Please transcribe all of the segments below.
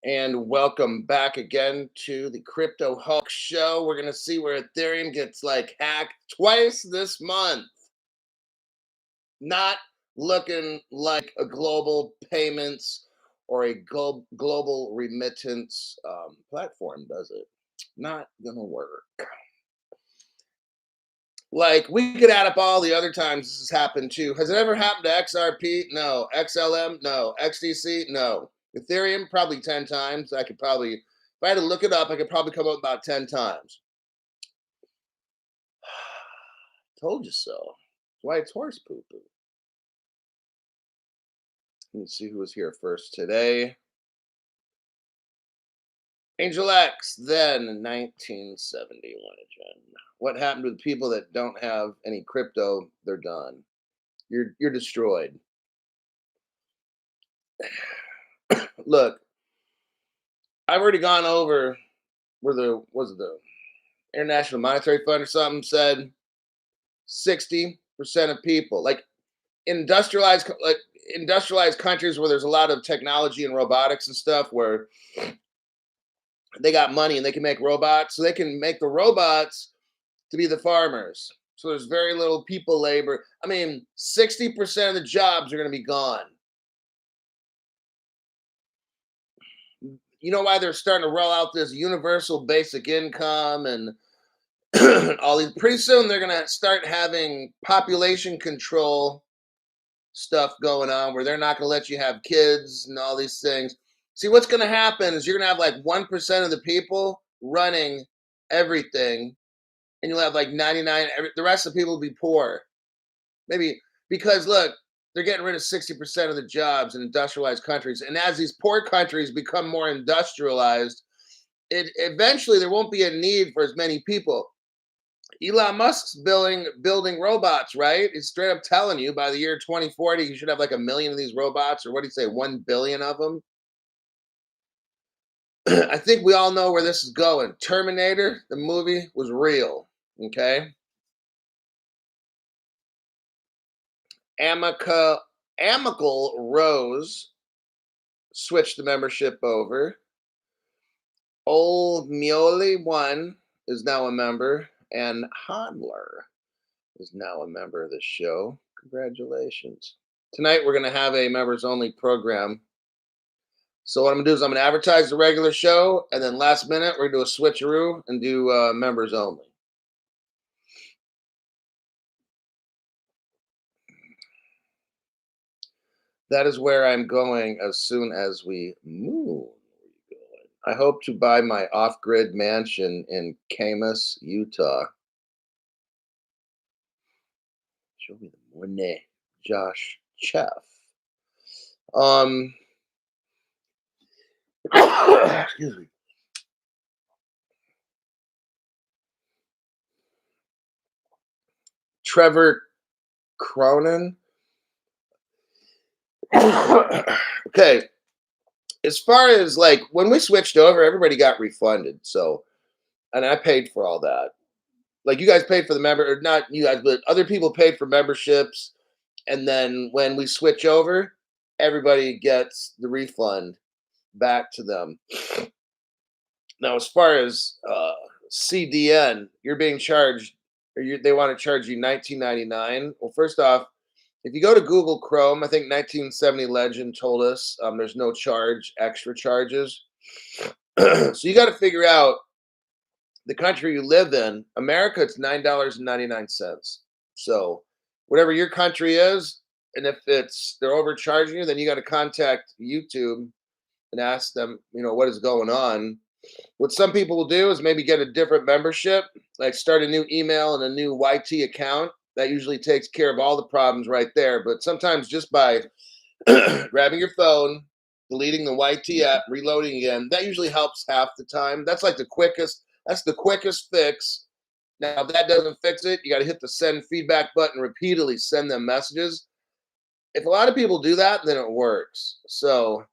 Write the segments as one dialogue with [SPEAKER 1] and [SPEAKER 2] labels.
[SPEAKER 1] And welcome back again to the Crypto Hulk Show. We're going to see where Ethereum gets like hacked twice this month. Not looking like a global payments or a global remittance platform, does it? Not going to work. Like, we could add up all the other times this has happened too. Has it ever happened to XRP? No. XLM? No. XDC? No. Ethereum? Probably 10 times. I could probably, if I had to look it up, I could probably come up with about 10 times. Told you so. That's why it's horse poo poo. Let's see who was here first today. Angel X, then 1971 again. What happened to the people that don't have any crypto? They're done. You're destroyed. Look, I've already gone over where the International Monetary Fund or something said 60% of people, like industrialized countries where there's a lot of technology and robotics and stuff, where they got money and they can make robots, so they can make the robots to be the farmers. So there's very little people labor. I mean, 60% of the jobs are going to be gone. You know why they're starting to roll out this universal basic income and all these? Pretty soon they're going to start having population control stuff going on where they're not going to let you have kids and all these things. See, what's going to happen is you're going to have like 1% of the people running everything, and you'll have like 99. The rest of the people will be poor. Maybe because look, they're getting rid of 60% of the jobs in industrialized countries, and as these poor countries become more industrialized, it eventually there won't be a need for as many people. Elon Musk's building robots, right? He's straight up telling you by the year 2040 you should have like 1 million of these robots, or what do you say, 1 billion of them? I think we all know where this is going. Terminator, the movie, was real. Okay. Amical Rose switched the membership over. Old Muley 1 is now a member, and Hodler is now a member of the show. Congratulations. Tonight we're going to have a members only program. So what I'm going to do is I'm going to advertise the regular show, and then last minute we're going to do a switcheroo and do members only. That is where I'm going as soon as we move. I hope to buy my off-grid mansion in Camas, Utah. Show me the money, Josh Chef. Excuse me. Trevor Cronin. Okay. As far as like when we switched over, everybody got refunded. So, and I paid for all that. Like you guys paid for the member, or not you guys, but other people paid for memberships. And then when we switch over, everybody gets the refund back to them. Now, as far as CDN, you're being charged, or they want to charge you $19.99. Well, first off, if you go to Google Chrome, I think 1970 Legend told us there's no extra charges. So you got to figure out the country you live in. America, it's $9.99. So whatever your country is, and if they're overcharging you, then you got to contact YouTube and ask them, what is going on. What some people will do is maybe get a different membership, like start a new email and a new YT account. That usually takes care of all the problems right there. But sometimes just by grabbing your phone, deleting the YT app, reloading again, that usually helps half the time. That's the quickest fix. Now, if that doesn't fix it, you got to hit the send feedback button repeatedly, send them messages. If a lot of people do that, then it works. So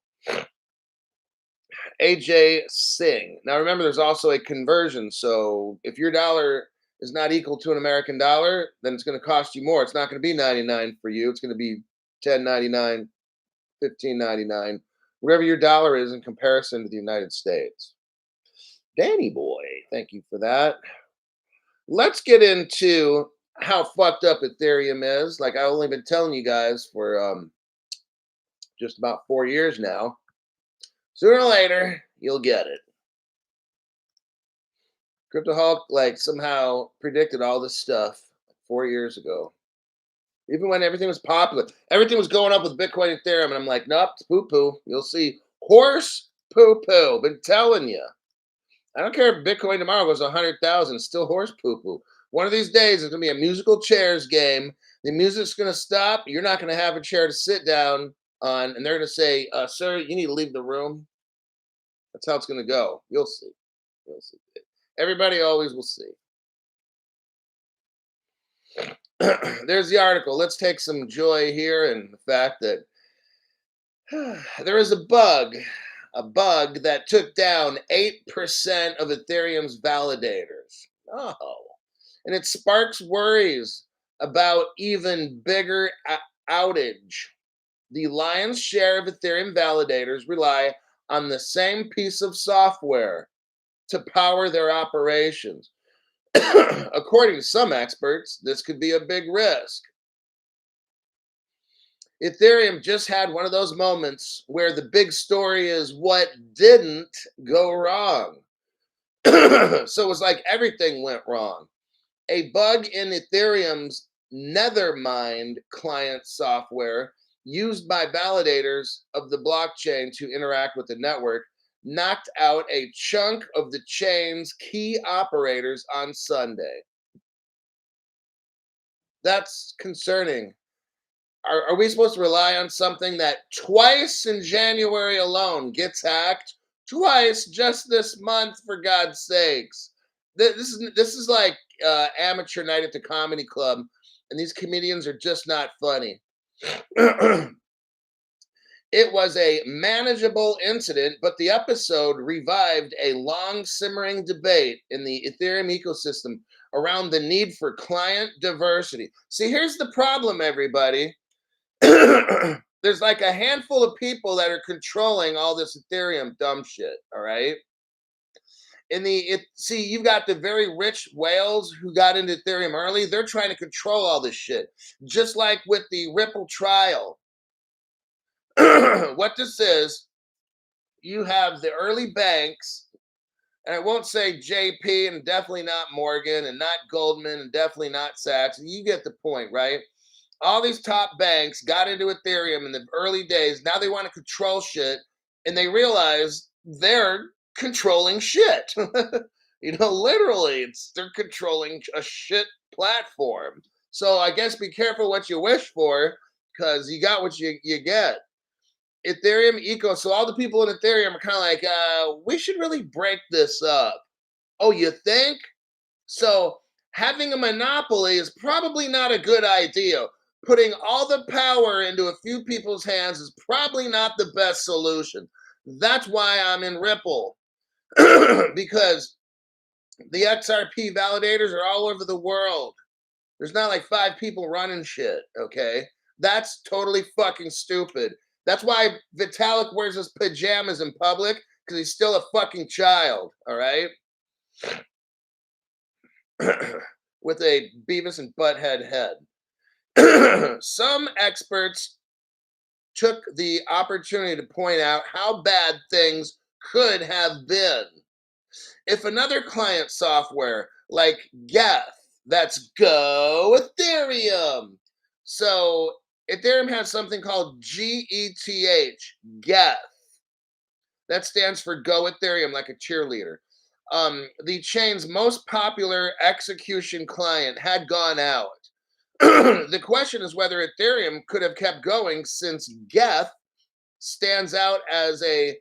[SPEAKER 1] AJ Singh. Now remember, there's also a conversion. So if your dollar is not equal to an American dollar, then it's going to cost you more. It's not going to be 99 for you. It's going to be 10.99, 15.99, whatever your dollar is in comparison to the United States. Danny boy, thank you for that. Let's get into how fucked up Ethereum is. Like I've only been telling you guys for just about 4 years now. Sooner or later, you'll get it. Crypto Hulk like somehow predicted all this stuff 4 years ago. Even when everything was popular, everything was going up with Bitcoin and Ethereum, and I'm like, nope, it's poo poo. You'll see, horse poo poo. Been telling you. I don't care if Bitcoin tomorrow goes 100,000. It's still horse poo poo. One of these days, it's gonna be a musical chairs game. The music's gonna stop. You're not gonna have a chair to sit down on, and they're gonna say, "Sir, you need to leave the room." That's how it's gonna go. You'll see. You'll see. Everybody always will see. There's the article. Let's take some joy here in the fact that there is a bug that took down 8% of Ethereum's validators. Oh, and it sparks worries about even bigger outage. The lion's share of Ethereum validators rely on the same piece of software to power their operations. According to some experts, this could be a big risk. Ethereum just had one of those moments where the big story is what didn't go wrong. So it was like everything went wrong. A bug in Ethereum's Nethermind client software used by validators of the blockchain to interact with the network knocked out a chunk of the chain's key operators on Sunday. That's concerning. Are we supposed to rely on something that twice in January alone gets hacked? Twice just this month, for God's sakes. This is like amateur night at the comedy club, and these comedians are just not funny. It was a manageable incident, but the episode revived a long simmering debate in the Ethereum ecosystem around the need for client diversity. See, here's the problem, everybody. There's like a handful of people that are controlling all this Ethereum dumb shit, all right? See, you've got the very rich whales who got into Ethereum early. They're trying to control all this shit, just like with the Ripple trial. What this is, you have the early banks, and I won't say JP and definitely not Morgan and not Goldman and definitely not Sachs. You get the point, right? All these top banks got into Ethereum in the early days. Now they want to control shit, and they realize they're controlling shit. Literally, they're controlling a shit platform. So I guess be careful what you wish for, because you got what you get. Ethereum eco. So all the people in Ethereum are kind of like, we should really break this up. Oh, you think? So having a monopoly is probably not a good idea. Putting all the power into a few people's hands is probably not the best solution. That's why I'm in Ripple. Because the XRP validators are all over the world. There's not like 5 people running shit, okay? That's totally fucking stupid. That's why Vitalik wears his pajamas in public, because he's still a fucking child, all right? With a Beavis and Butthead head. Some experts took the opportunity to point out how bad things could have been. If another client software like Geth, that's Go Ethereum. So Ethereum has something called GETH, Geth. That stands for Go Ethereum, like a cheerleader. The chain's most popular execution client had gone out. The question is whether Ethereum could have kept going, since Geth stands out as a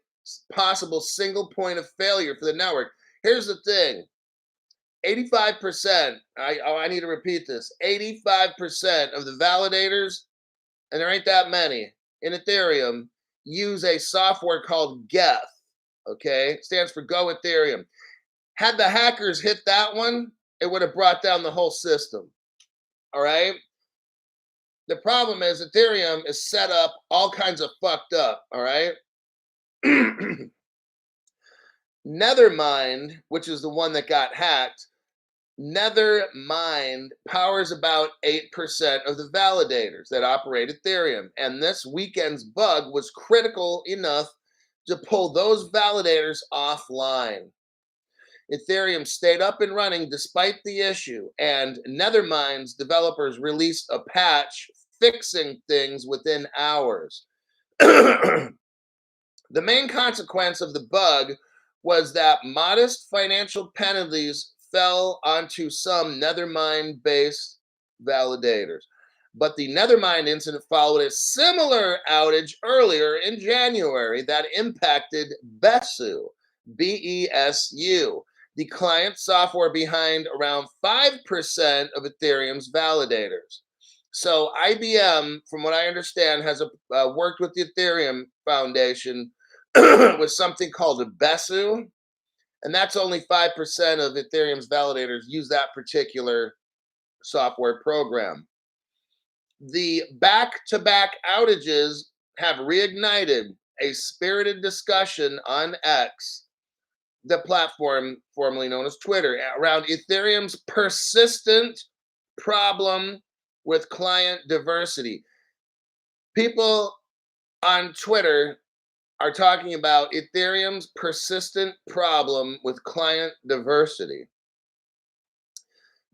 [SPEAKER 1] possible single point of failure for the network. Here's the thing. 85%, I need to repeat this, 85% of the validators, and there ain't that many, in Ethereum, use a software called Geth, okay? It stands for Go Ethereum. Had the hackers hit that one, it would have brought down the whole system, all right? The problem is Ethereum is set up all kinds of fucked up, all right? Nethermind, which is the one that got hacked, Nethermind powers about 8% of the validators that operate Ethereum. And this weekend's bug was critical enough to pull those validators offline. Ethereum stayed up and running despite the issue, and Nethermind's developers released a patch fixing things within hours. The main consequence of the bug was that modest financial penalties fell onto some Nethermind based validators. But the Nethermind incident followed a similar outage earlier in January that impacted BESU, the client software behind around 5% of Ethereum's validators. So IBM, from what I understand, has worked with the Ethereum Foundation with something called a BESU, and that's only 5% of Ethereum's validators use that particular software program. The back-to-back outages have reignited a spirited discussion on X, the platform formerly known as Twitter, around Ethereum's persistent problem with client diversity. People on Twitter are talking about Ethereum's persistent problem with client diversity.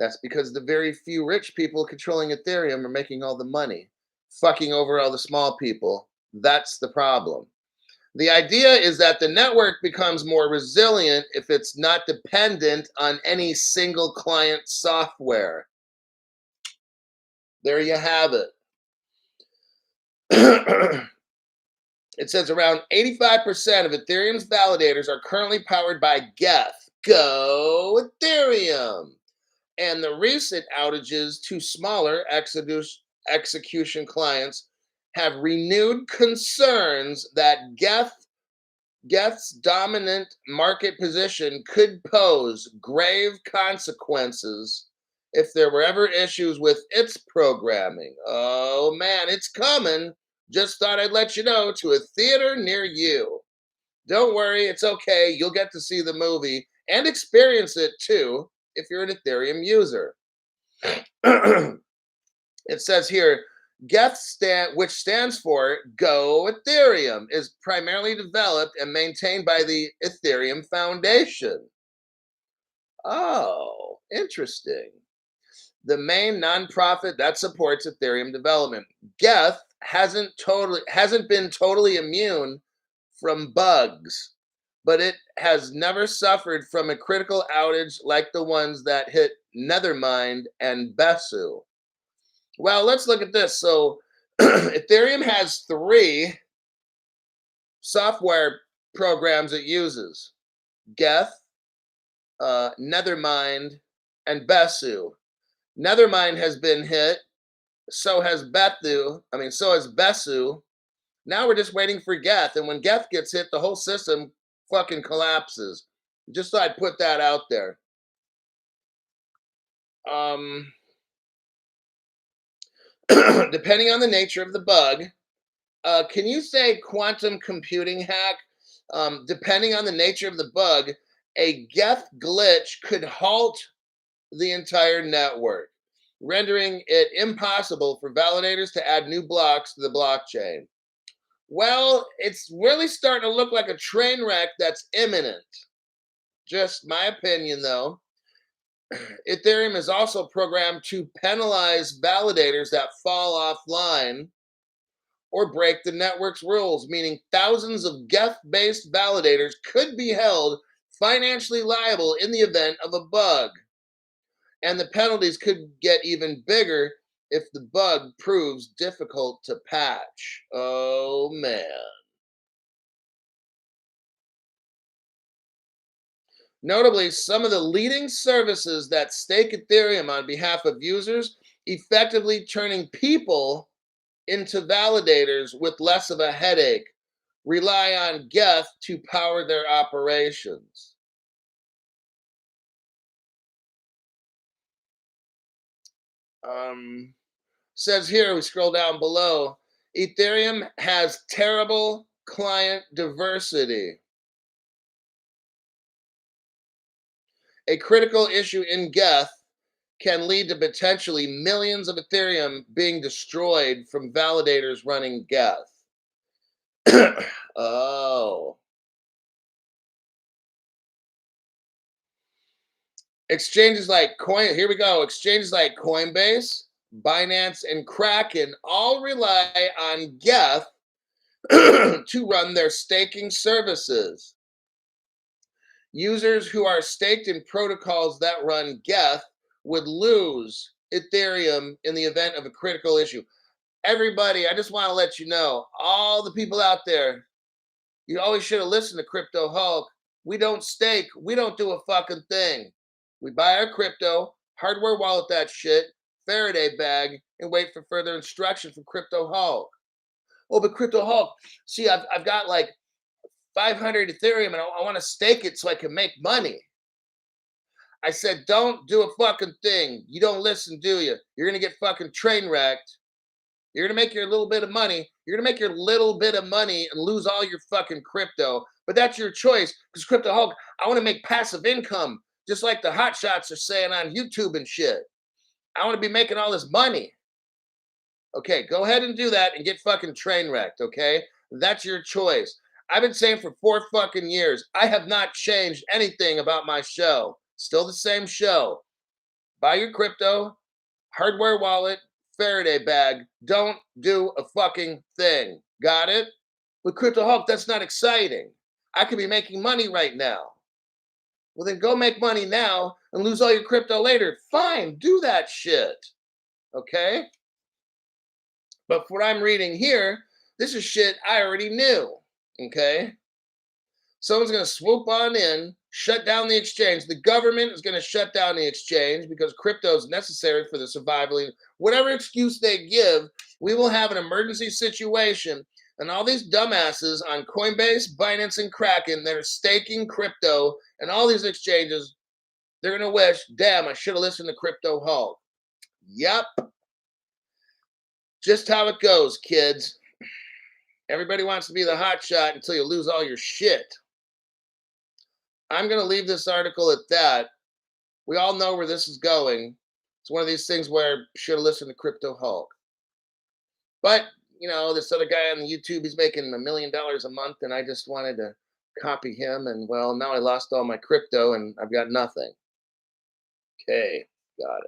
[SPEAKER 1] That's because the very few rich people controlling Ethereum are making all the money, fucking over all the small people. That's the problem. The idea is that the network becomes more resilient if it's not dependent on any single client software. There you have it. It says around 85% of Ethereum's validators are currently powered by Geth. Go Ethereum! And the recent outages to smaller execution clients have renewed concerns that Geth's dominant market position could pose grave consequences if there were ever issues with its programming. Oh man, it's coming. Just thought I'd let you know, to a theater near you. Don't worry, it's okay. You'll get to see the movie and experience it too if you're an Ethereum user. It says here, which stands for Go Ethereum, is primarily developed and maintained by the Ethereum Foundation. Oh, interesting. The main nonprofit that supports Ethereum development. Geth hasn't been totally immune from bugs, but it has never suffered from a critical outage like the ones that hit Nethermind and BESU. Well, let's look at this. So Ethereum has 3 software programs it uses: Geth, Nethermind, and BESU. Nethermind has been hit, so has BESU. Now we're just waiting for Geth, and when Geth gets hit, the whole system fucking collapses. Just thought I'd put that out there. Depending on the nature of the bug, can you say quantum computing hack? Depending on the nature of the bug, a Geth glitch could halt the entire network, rendering it impossible for validators to add new blocks to the blockchain. Well, it's really starting to look like a train wreck that's imminent. Just my opinion, though. Ethereum is also programmed to penalize validators that fall offline or break the network's rules, meaning thousands of Geth-based validators could be held financially liable in the event of a bug. And the penalties could get even bigger if the bug proves difficult to patch. Oh, man. Notably, some of the leading services that stake Ethereum on behalf of users, effectively turning people into validators with less of a headache, rely on Geth to power their operations. Says here, we scroll down below, Ethereum has terrible client diversity. A critical issue in Geth can lead to potentially millions of Ethereum being destroyed from validators running Geth. Oh. Exchanges like here we go. Exchanges like Coinbase, Binance, and Kraken all rely on Geth to run their staking services. Users who are staked in protocols that run Geth would lose Ethereum in the event of a critical issue. Everybody, I just want to let you know, all the people out there, you always should have listened to Crypto Hulk. We don't stake. We don't do a fucking thing. We buy our crypto, hardware wallet that shit, Faraday bag, and wait for further instruction from Crypto Hulk. Oh, but Crypto Hulk, see, I've got like 500 Ethereum and I want to stake it so I can make money. I said, don't do a fucking thing. You don't listen, do you? You're going to get fucking train wrecked. You're going to make your little bit of money. You're going to make your little bit of money and lose all your fucking crypto. But that's your choice because Crypto Hulk, I want to make passive income just like the hotshots are saying on YouTube and shit. I want to be making all this money. Okay, go ahead and do that and get fucking train wrecked, okay? That's your choice. I've been saying for 4 fucking years, I have not changed anything about my show. Still the same show. Buy your crypto, hardware wallet, Faraday bag. Don't do a fucking thing. Got it? With Crypto Hulk, that's not exciting. I could be making money right now. Well, then go make money now and lose all your crypto later. Fine, do that shit. Okay? But what I'm reading here, this is shit I already knew. Okay? Someone's going to swoop on in, shut down the exchange. The government is going to shut down the exchange because crypto is necessary for the survival. Whatever excuse they give, we will have an emergency situation. And all these dumbasses on Coinbase, Binance, and Kraken that are staking crypto and all these exchanges, they're going to wish, damn, I should have listened to Crypto Hulk. Yep. Just how it goes, kids. Everybody wants to be the hot shot until you lose all your shit. I'm going to leave this article at that. We all know where this is going. It's one of these things where you should have listened to Crypto Hulk. But, you know, this other guy on the YouTube, he's making $1 million a month, and I just wanted to copy him. And, well, now I lost all my crypto, and I've got nothing. Okay, got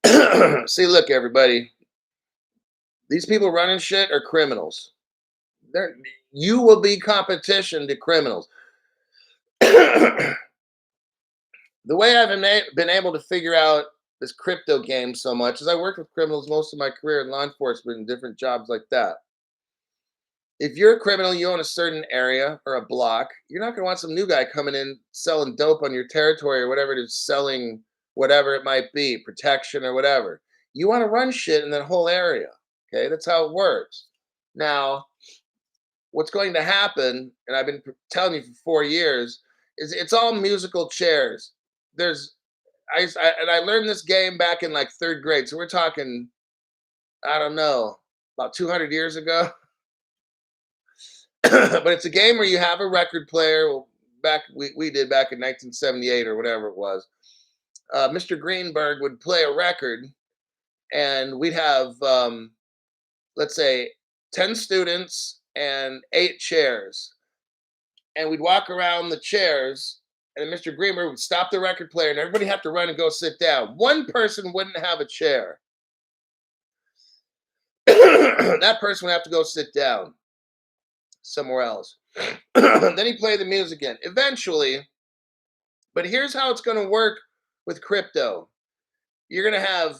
[SPEAKER 1] it. See, look, everybody. These people running shit are criminals. You will be competition to criminals. The way I've been able to figure out this crypto game so much is I worked with criminals most of my career in law enforcement and different jobs like that. If you're a criminal, you own a certain area or a block, you're not going to want some new guy coming in selling dope on your territory or whatever it is, selling whatever it might be, protection or whatever. You want to run shit in that whole area. Okay, that's how it works. Now, what's going to happen, and I've been telling you for 4 years, is it's all musical chairs. I learned this game back in like 3rd grade, so we're talking, I don't know, about 200 years ago. But it's a game where you have a record player. Well, we did back in 1978 or whatever it was. Mr. Greenberg would play a record, and we'd have, let's say, 10 students and 8 chairs. And we'd walk around the chairs, and Mr. Greenberg would stop the record player, and everybody have to run and go sit down. One person wouldn't have a chair. That person would have to go sit down somewhere else. Then he played the music again. Eventually, but here's how it's going to work with crypto. You're going to have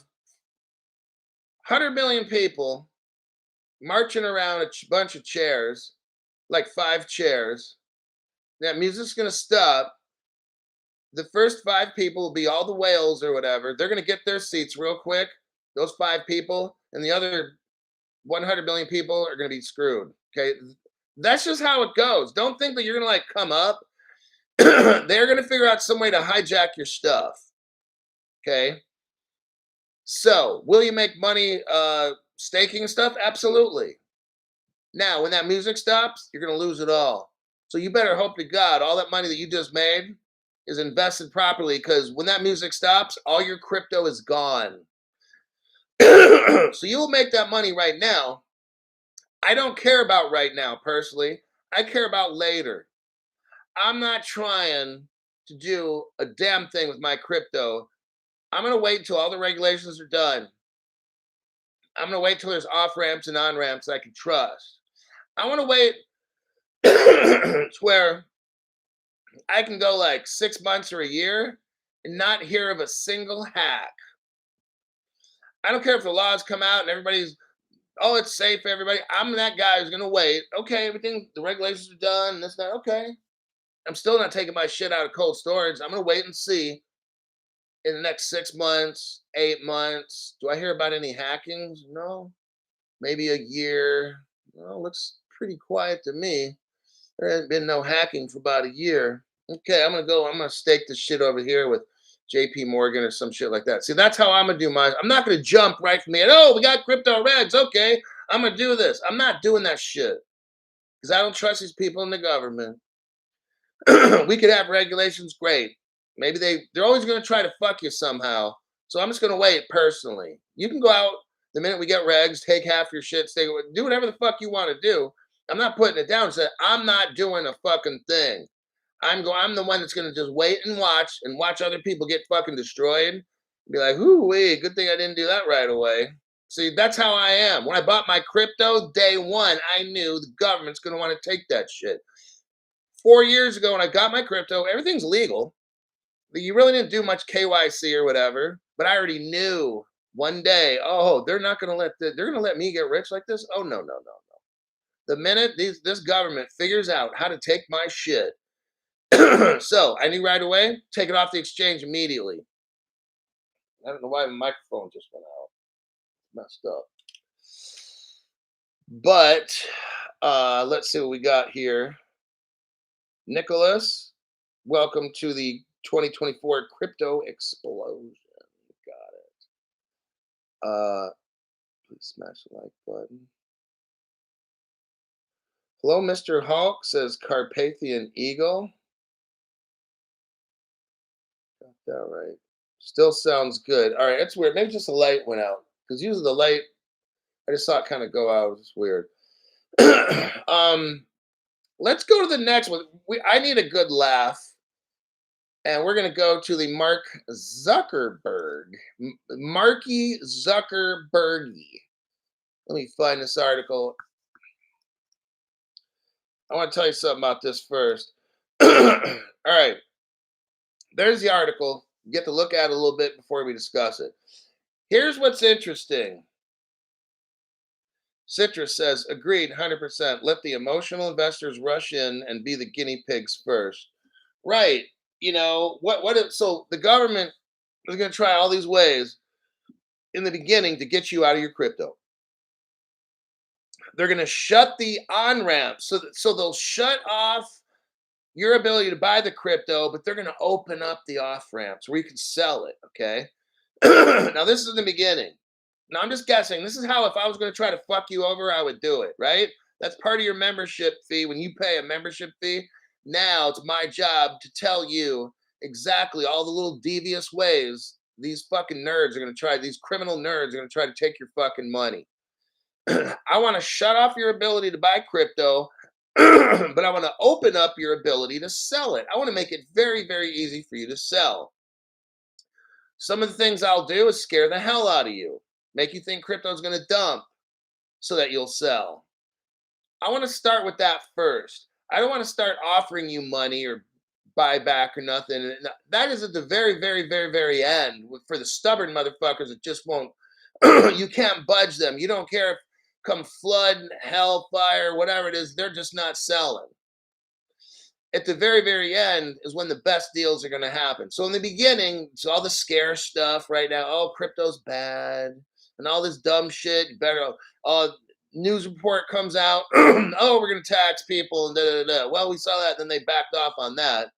[SPEAKER 1] 100 million people marching around a bunch of chairs, like 5 chairs. That music's going to stop. The first 5 people will be all the whales or whatever. They're going to get their seats real quick, those 5 people, and the other 100 million people are going to be screwed. Okay, that's just how it goes. Don't think that you're going to like come up. They're going to figure out some way to hijack your stuff. Okay, so will you make money staking stuff, absolutely. Now, when that music stops, you're going to lose it all. So you better hope to God all that money that you just made is invested properly, because when that music stops, all your crypto is gone. So you'll make that money right now. I don't care about right now personally. I care about later. I'm not trying to do a damn thing with my crypto. I'm going to wait until all the regulations are done. I'm going to wait till there's off ramps and on ramps that I can trust. I want to wait to where I can go like 6 months or a year and not hear of a single hack. I don't care if the laws come out and everybody's, oh, it's safe for everybody. I'm that guy who's going to wait. Okay, everything, the regulations are done, and this, that. Okay. I'm still not taking my shit out of cold storage. I'm going to wait and see in the next 6 months, 8 months. Do I hear about any hackings? No. Maybe a year. Well, looks pretty quiet to me. There hasn't been no hacking for about a year. Okay, I'm gonna stake this shit over here with JP Morgan or some shit like that. See, that's how I'm gonna do mine. I'm not gonna jump right from the end. Oh, we got crypto regs. Okay, I'm gonna do this. I'm not doing that shit. Because I don't trust these people in the government. We could have regulations, great. Maybe they're always gonna try to fuck you somehow. So I'm just gonna wait personally. You can go out the minute we get regs, take half your shit, stay, do whatever the fuck you want to do. I'm not putting it down. So I'm not doing a fucking thing. I'm the one that's gonna just wait and watch other people get fucking destroyed. Be like, ooh, wait, good thing I didn't do that right away. See, that's how I am. When I bought my crypto, day one, I knew the government's gonna want to take that shit. 4 years ago, when I got my crypto, everything's legal. You really didn't do much KYC or whatever, but I already knew one day, oh, they're not gonna they're gonna let me get rich like this. Oh no, no, no, no. The minute this government figures out how to take my shit, so I knew right away, take it off the exchange immediately. I don't know why my microphone just went out. Messed up. But let's see what we got here. Nicholas, welcome to the 2024 crypto explosion. Got it. Please smash the like button. Hello, Mr. Hulk, says Carpathian Eagle. Got that right. Still sounds good. All right, that's weird. Maybe just the light went out. Because usually the light, I just saw it kind of go out. It's weird. Let's go to the next one. I need a good laugh. And we're going to go to the Mark Zuckerberg. Marky Zuckerbergy. Let me find this article. I want to tell you something about this first. All right. There's the article. Get to look at it a little bit before we discuss it. Here's what's interesting. Citrus says, agreed, 100%. Let the emotional investors rush in and be the guinea pigs first. Right. You know, so the government is going to try all these ways in the beginning to get you out of your crypto. They're going to shut the on-ramp. So they'll shut off your ability to buy the crypto, but they're going to open up the off-ramps where you can sell it, okay? Now, this is the beginning. Now, I'm just guessing. This is how, if I was going to try to fuck you over, I would do it, right? That's part of your membership fee. When you pay a membership fee, now it's my job to tell you exactly all the little devious ways these fucking nerds are going to try, these criminal nerds are going to try to take your fucking money. I want to shut off your ability to buy crypto, but I want to open up your ability to sell it. I want to make it very, very easy for you to sell. Some of the things I'll do is scare the hell out of you, make you think crypto is going to dump so that you'll sell. I want to start with that first. I don't want to start offering you money or buyback or nothing. That is at the very, very, very, very end for the stubborn motherfuckers that just won't, you can't budge them. You don't care if come flood, hellfire, whatever it is, they're just not selling. At the very, very end is when the best deals are going to happen. So in the beginning, it's all the scare stuff right now. Oh, crypto's bad and all this dumb shit. You better, news report comes out. Oh, we're going to tax people and da, da, da. Well, we saw that. Then they backed off on that.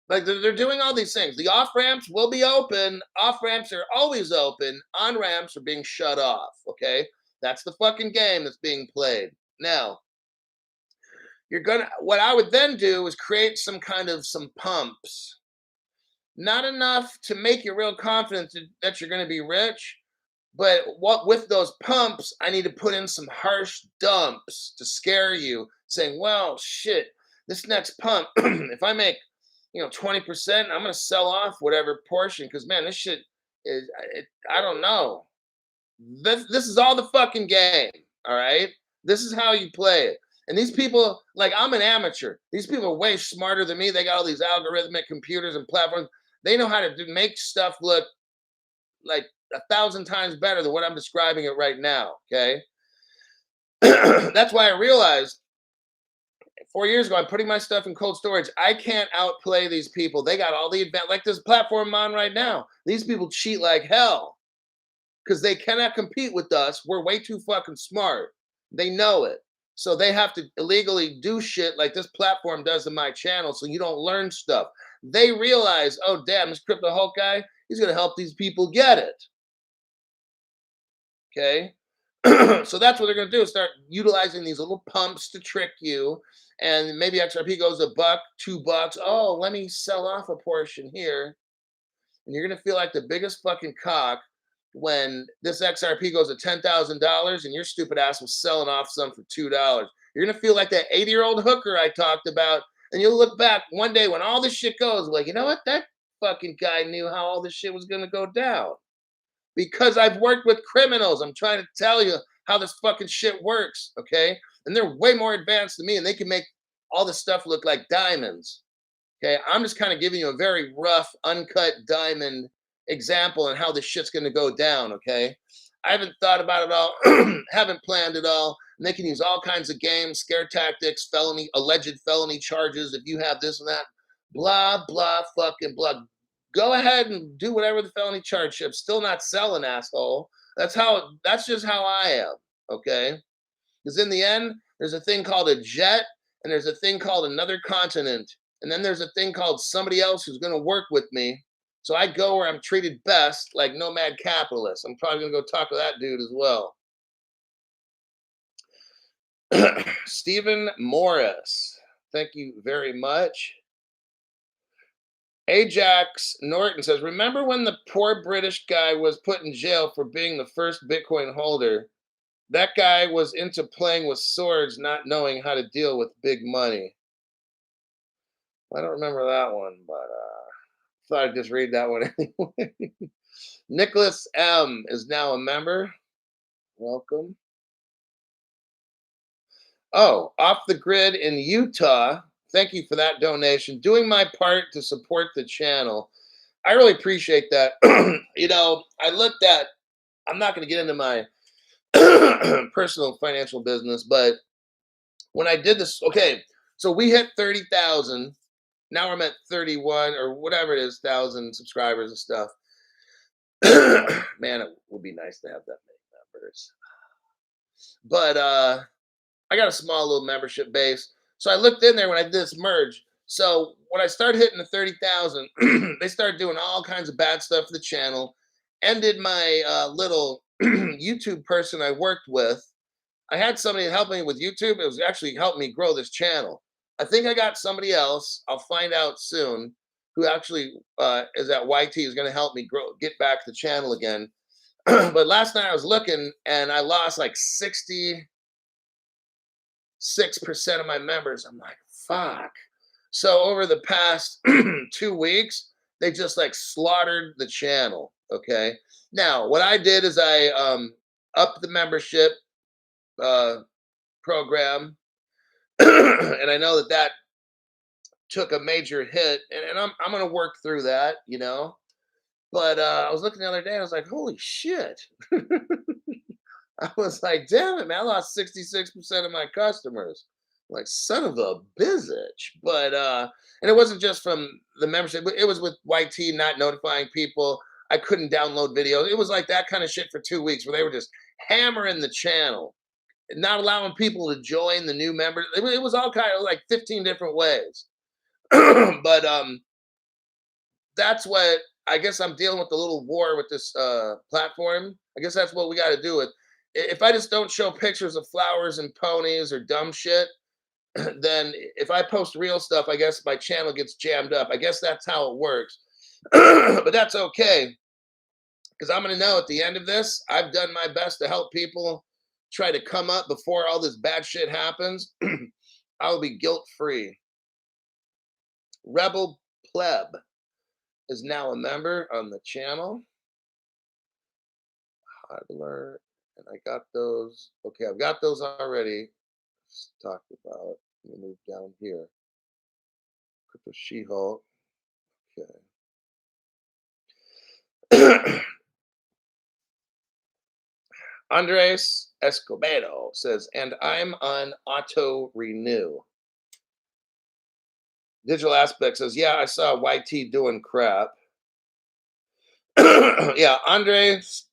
[SPEAKER 1] Like they're doing all these things. The off ramps will be open. Off ramps are always open. On ramps are being shut off. Okay. That's the fucking game that's being played. Now, what I would then do is create some pumps. Not enough to make you real confident that you're going to be rich, but what with those pumps, I need to put in some harsh dumps to scare you, saying, "Well, shit, this next pump, if I make, 20%, I'm gonna sell off whatever portion because man, this shit I don't know. This is all the fucking game. All right, this is how you play it." And these people, like I'm an amateur. These people are way smarter than me. They got all these algorithmic computers and platforms. They know how to make stuff look like 1,000 times better than what I'm describing it right now. Okay. That's why I realized 4 years ago, I'm putting my stuff in cold storage. I can't outplay these people. They got all the advanced, like this platform I'm on right now. These people cheat like hell because they cannot compete with us. We're way too fucking smart. They know it. So they have to illegally do shit like this platform does in my channel so you don't learn stuff. They realize, oh, damn, this Crypto Hulk guy, he's going to help these people get it. Okay. So that's what they're going to do, start utilizing these little pumps to trick you. And maybe XRP goes a buck, $2. Oh, let me sell off a portion here. And you're going to feel like the biggest fucking cock when this XRP goes to $10,000 and your stupid ass was selling off some for $2. You're going to feel like that 80-year-old hooker I talked about. And you'll look back one day when all this shit goes, like, you know what? That fucking guy knew how all this shit was going to go down. Because I've worked with criminals. I'm trying to tell you how this fucking shit works, okay? And they're way more advanced than me, and they can make all this stuff look like diamonds, okay? I'm just kind of giving you a very rough, uncut diamond example on how this shit's going to go down, okay? I haven't thought about it all, haven't planned it all, and they can use all kinds of games, scare tactics, alleged felony charges if you have this and that, blah, blah, fucking blah. Go ahead and do whatever the felony charge ship. Still not selling, asshole. That's just how I am. Okay. Because in the end, there's a thing called a jet, and there's a thing called another continent. And then there's a thing called somebody else who's going to work with me. So I go where I'm treated best, like nomad capitalist. I'm probably going to go talk to that dude as well. Stephen Morris. Thank you very much. Ajax Norton says, remember when the poor British guy was put in jail for being the first Bitcoin holder? That guy was into playing with swords, not knowing how to deal with big money. I don't remember that one, but thought I'd just read that one anyway. Nicholas M is now a member. Welcome. Oh, Off the Grid in Utah. Thank you for that donation. Doing my part to support the channel. I really appreciate that. I'm not going to get into my personal financial business, but when I did this, okay, so we hit 30,000. Now I'm at 31 or whatever it is, 1,000 subscribers and stuff. Man, it would be nice to have that many members. But I got a small little membership base. So I looked in there when I did this merge. So when I started hitting the 30,000, they started doing all kinds of bad stuff for the channel. Ended my little YouTube person I worked with. I had somebody help me with YouTube. It was actually helping me grow this channel. I think I got somebody else. I'll find out soon who actually is at YT is going to help me get back the channel again. But last night I was looking and I lost like 66% of my members. I'm like, fuck. So over the past 2 weeks, they just like slaughtered the channel. Okay. Now, what I did is I upped the membership program. And I know that took a major hit. And I'm going to work through that, But I was looking the other day and I was like, holy shit. I was like, damn it, man, I lost 66% of my customers. Like, son of a bitch. But and it wasn't just from the membership, but it was with YT not notifying people. I couldn't download videos. It was like that kind of shit for 2 weeks where they were just hammering the channel, not allowing people to join the new members. It was all kind of like 15 different ways. But that's what I guess I'm dealing with, the little war with this platform. I guess that's what we got to do with. if I just don't show pictures of flowers and ponies or dumb shit, then if I post real stuff, I guess my channel gets jammed up. I guess that's how it works. But that's okay, because I'm gonna know at the end of this, I've done my best to help people try to come up before all this bad shit happens. I'll be guilt free. Rebel Pleb is now a member on the channel. Hodler, and I got those. Okay, I've got those already. Let's talk about. Let me move down here. Crypto She-Hulk. Okay. Andres Escobedo says, and I'm on auto renew. Digital Aspect says, yeah, I saw YT doing crap. Yeah, Andres.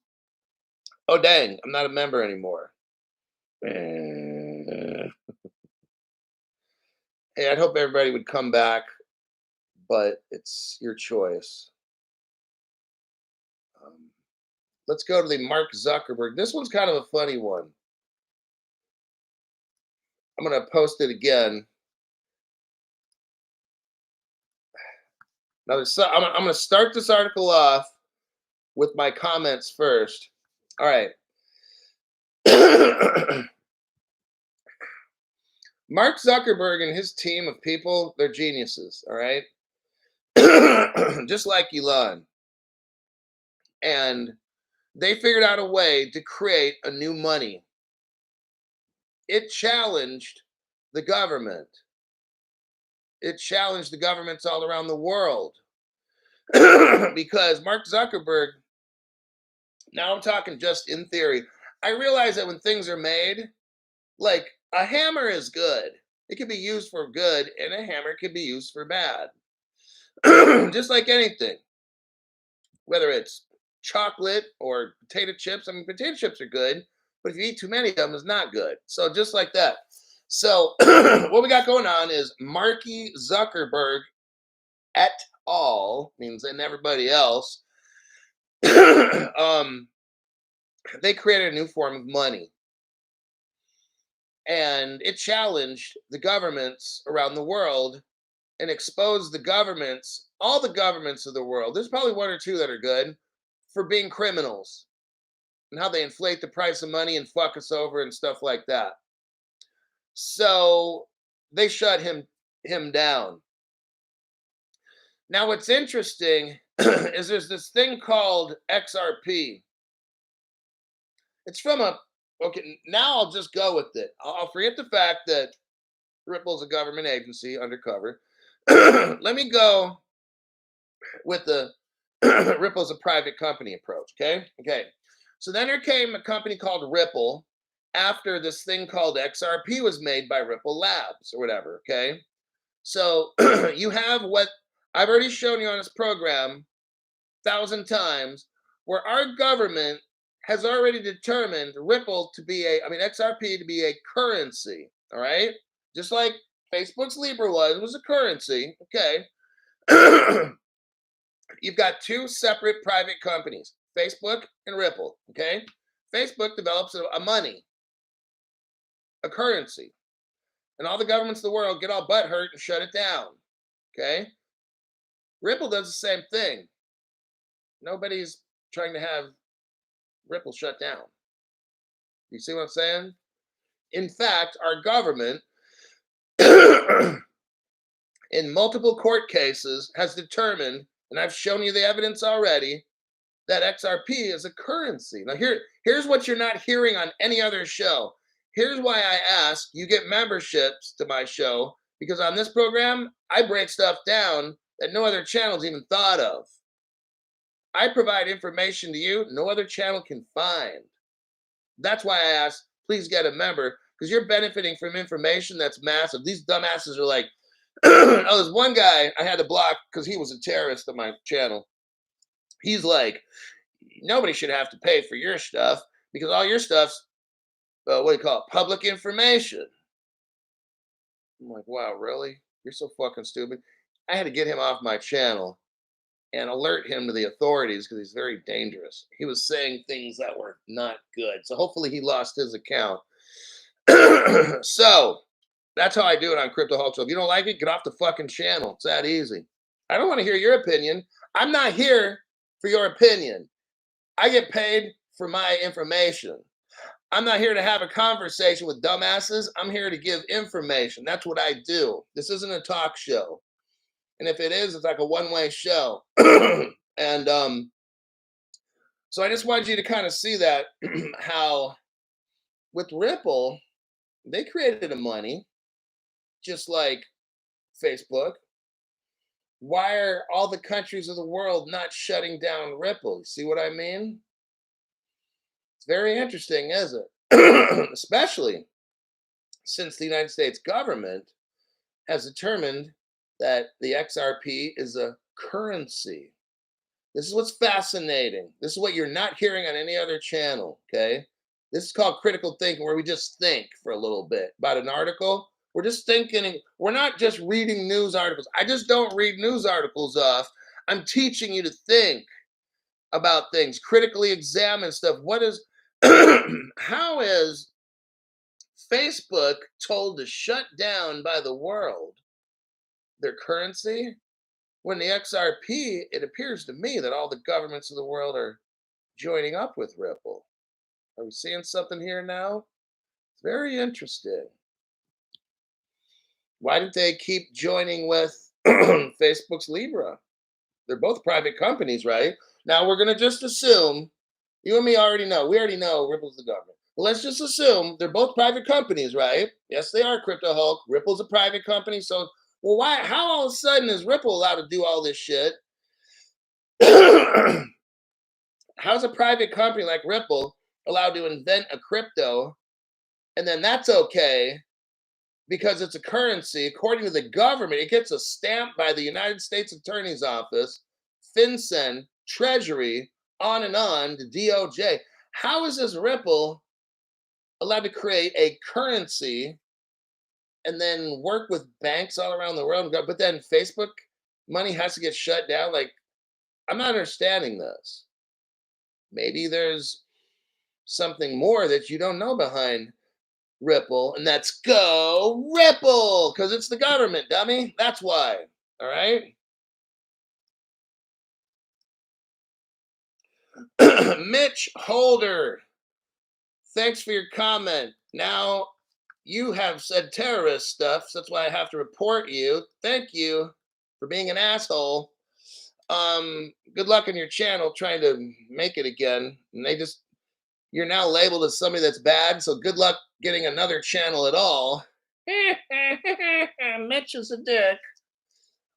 [SPEAKER 1] Oh, dang, I'm not a member anymore. Hey, I'd hope everybody would come back, but it's your choice. Let's go to the Mark Zuckerberg. This one's kind of a funny one. I'm going to post it again. Now, I'm going to start this article off with my comments first. All right. Mark Zuckerberg and his team of people, they're geniuses, all right? Just like Elon. And they figured out a way to create a new money. It challenged the government. It challenged the governments all around the world. Because Mark Zuckerberg, now I'm talking just in theory, I realize that when things are made, like a hammer is good. It can be used for good, and a hammer can be used for bad. Just like anything. Whether it's chocolate or potato chips. I mean, potato chips are good, but if you eat too many of them, it's not good. So just like that. So what we got going on is Marky Zuckerberg et al. Means and everybody else. They created a new form of money. And it challenged the governments around the world and exposed the governments, all the governments of the world. There's probably one or two that are good, for being criminals and how they inflate the price of money and fuck us over and stuff like that. So they shut him down. Now, what's interesting is there's this thing called XRP. It's from okay, now I'll just go with it. I'll forget the fact that Ripple's a government agency undercover. Let me go with the Ripple's a private company approach, okay? Okay. So then there came a company called Ripple after this thing called XRP was made by Ripple Labs or whatever, okay? So you have what I've already shown you on this program 1,000 times, where our government has already determined Ripple to be XRP to be a currency, all right? Just like Facebook's Libra was a currency, okay? You've got two separate private companies, Facebook and Ripple, okay? Facebook develops a money, a currency, and all the governments of the world get all butthurt and shut it down, okay? Ripple does the same thing. Nobody's trying to have Ripple shut down. You see what I'm saying? In fact, our government, in multiple court cases, has determined, and I've shown you the evidence already, that XRP is a currency. Now, here's what you're not hearing on any other show. Here's why I ask you get memberships to my show, because on this program, I break stuff down that no other channel's even thought of. I provide information to you no other channel can find. That's why I ask, please get a member, because you're benefiting from information that's massive. These dumbasses are like, oh, there's one guy I had to block because he was a terrorist on my channel. He's like, nobody should have to pay for your stuff because all your stuff's, what do you call it, public information. I'm like, wow, really? You're so fucking stupid. I had to get him off my channel and alert him to the authorities because he's very dangerous. He was saying things that were not good. So hopefully he lost his account. So that's how I do it on Crypto Hulk. So if you don't like it, get off the fucking channel. It's that easy. I don't want to hear your opinion. I'm not here for your opinion. I get paid for my information. I'm not here to have a conversation with dumbasses. I'm here to give information. That's what I do. This isn't a talk show. And if it is, it's like a one-way show. And so I just wanted you to kind of see that how with Ripple, they created a money just like Facebook. Why are all the countries of the world not shutting down Ripple? See what I mean? It's very interesting, isn't it? Especially since the United States government has determined that the XRP is a currency. This is what's fascinating. This is what you're not hearing on any other channel, okay? This is called critical thinking, where we just think for a little bit about an article. We're just thinking. We're not just reading news articles. I just don't read news articles off. I'm teaching you to think about things, critically examine stuff. What is, how is Facebook told to shut down by the world their currency? When the XRP, it appears to me that all the governments of the world are joining up with Ripple. Are we seeing something here now? It's very interesting. Why didn't they keep joining with Facebook's Libra? They're both private companies, right? Now we're going to just assume, you and me already know, we already know Ripple's the government. But let's just assume they're both private companies, right? Yes, they are, Crypto Hulk. Ripple's a private company. So, well, why? How all of a sudden is Ripple allowed to do all this shit? How's a private company like Ripple allowed to invent a crypto, and then that's okay because it's a currency? According to the government, it gets a stamp by the United States Attorney's Office, FinCEN, Treasury, on and on, the DOJ. How is this Ripple allowed to create a currency and then work with banks all around the world? But then Facebook money has to get shut down? Like, I'm not understanding this. Maybe there's something more that you don't know behind Ripple, and that's go Ripple, because it's the government, dummy. That's why. All right. Mitch Holder, thanks for your comment. Now you have said terrorist stuff, so that's why I have to report you. Thank you for being an asshole. Good luck on your channel trying to make it again. And you're now labeled as somebody that's bad, so good luck getting another channel at all. Mitch is a dick.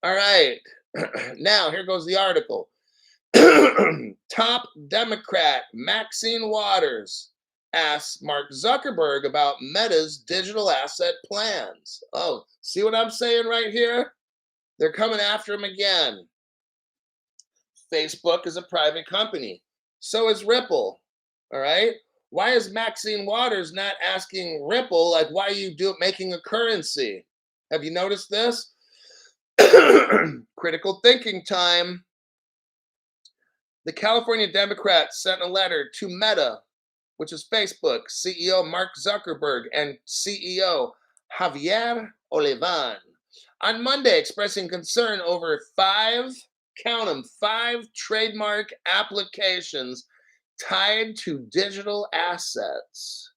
[SPEAKER 1] All right. Now, here goes the article. Top Democrat Maxine Waters asks Mark Zuckerberg about Meta's digital asset plans. Oh, see what I'm saying right here? They're coming after him again. Facebook is a private company. So is Ripple. All right. Why is Maxine Waters not asking Ripple, like, why are you making a currency? Have you noticed this? Critical thinking time. The California Democrats sent a letter to Meta, which is Facebook, CEO Mark Zuckerberg and CEO Javier Olivan, on Monday, expressing concern over five trademark applications tied to digital assets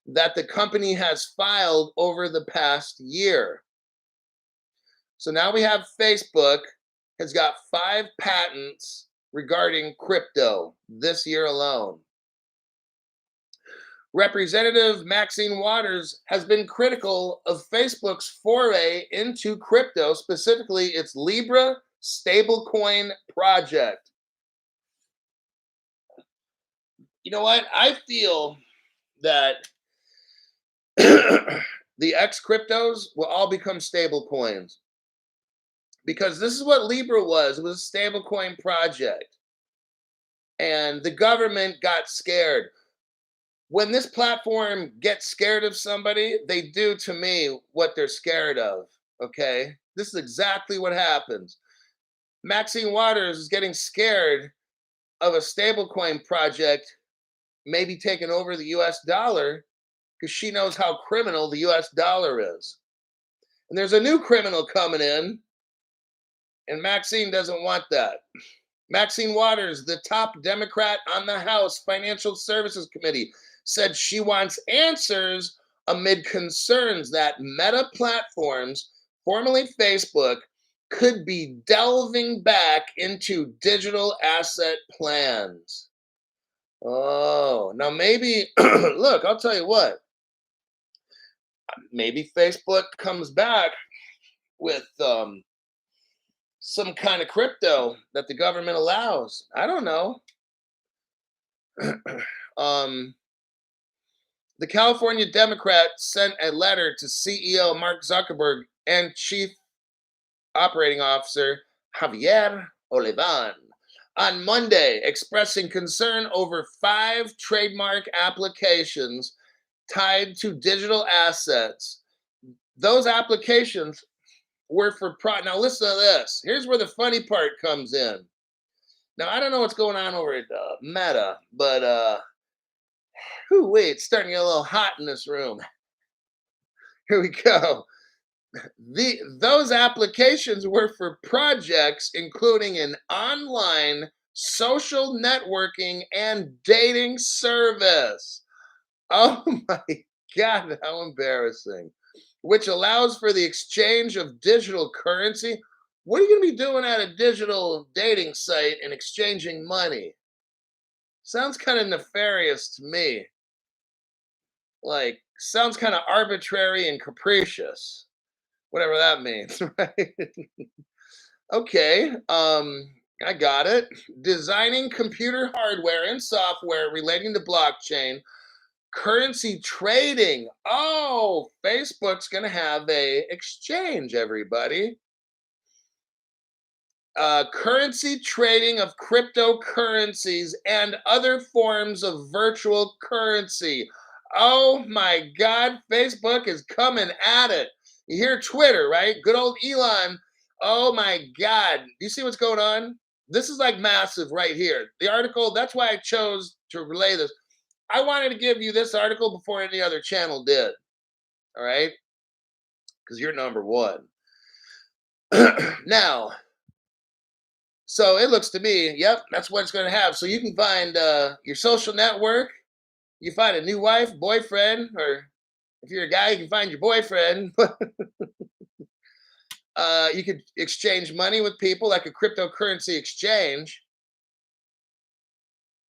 [SPEAKER 1] that the company has filed over the past year. So now we have Facebook has got 5 patents regarding crypto this year alone. Representative Maxine Waters has been critical of Facebook's foray into crypto, specifically its Libra stablecoin project. You know what? I feel that the X cryptos will all become stable coins, because this is what Libra was. It was a stablecoin project, and the government got scared. When this platform gets scared of somebody, they do to me what they're scared of. Okay, this is exactly what happens. Maxine Waters is getting scared of a stablecoin project maybe taking over the US dollar because she knows how criminal the US dollar is. And there's a new criminal coming in, and Maxine doesn't want that. Maxine Waters, the top Democrat on the House Financial Services Committee, said she wants answers amid concerns that Meta platforms, formerly Facebook, could be delving back into digital asset plans. Oh, now maybe, look, I'll tell you what, maybe Facebook comes back with some kind of crypto that the government allows. I don't know. um, the California Democrat sent a letter to CEO Mark Zuckerberg and Chief Operating Officer Javier Olivan on Monday, expressing concern over 5 trademark applications tied to digital assets. Those applications were for now listen to this. Here's where the funny part comes in. Now I don't know what's going on over at Meta, but wait, it's starting to get a little hot in this room. Here we go. Those applications were for projects including an online social networking and dating service. Oh my God, how embarrassing. Which allows for the exchange of digital currency. What are you going to be doing at a digital dating site and exchanging money? Sounds kind of nefarious to me. Like, sounds kind of arbitrary and capricious. Whatever that means, right? Okay, I got it. Designing computer hardware and software relating to blockchain, currency trading. Oh, Facebook's gonna have a exchange, everybody. Currency trading of cryptocurrencies and other forms of virtual currency. Oh my God, Facebook is coming at it. You hear Twitter, right? Good old Elon. Oh my God. Do you see what's going on? This is like massive right here. The article, that's why I chose to relay this. I wanted to give you this article before any other channel did. All right? Because you're number one. Now, so it looks to me, yep, that's what it's going to have. So you can find your social network. You find a new wife, boyfriend, or if you're a guy, you can find your boyfriend. You could exchange money with people like a cryptocurrency exchange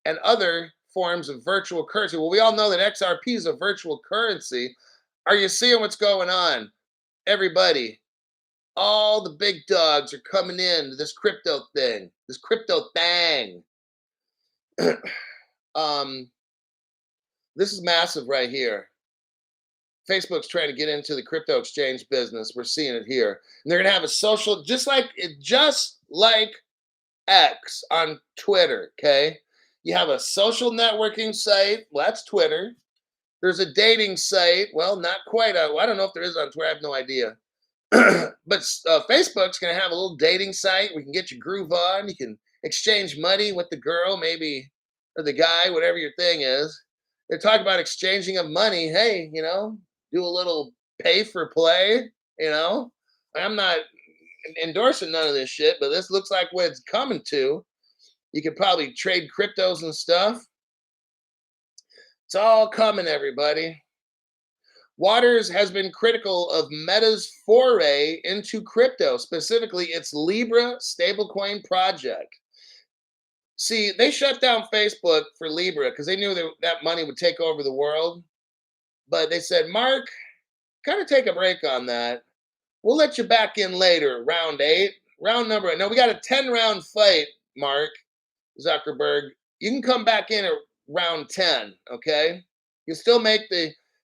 [SPEAKER 1] and other forms of virtual currency. Well, we all know that XRP is a virtual currency. Are you seeing what's going on? Everybody, all the big dogs are coming in to this crypto thing, this crypto thing. This is massive right here. Facebook's trying to get into the crypto exchange business. We're seeing it here. And they're gonna have a social, just like X on Twitter. Okay. You have a social networking site. Well, that's Twitter. There's a dating site. Well, not quite. I don't know if there is on Twitter. I have no idea. But Facebook's going to have a little dating site. We can get your groove on. You can exchange money with the girl, maybe, or the guy, whatever your thing is. They talk about exchanging of money. Hey, do a little pay for play. I'm not endorsing none of this shit, but this looks like what it's coming to. You could probably trade cryptos and stuff. It's all coming, everybody. Waters has been critical of Meta's foray into crypto, specifically its Libra stablecoin project. See, they shut down Facebook for Libra because they knew that money would take over the world. But they said, Mark, kind of take a break on that. We'll let you back in later, round 8. Round number 8. No, we got a 10-round fight, Mark Zuckerberg. You can come back in at round 10, okay? You'll still make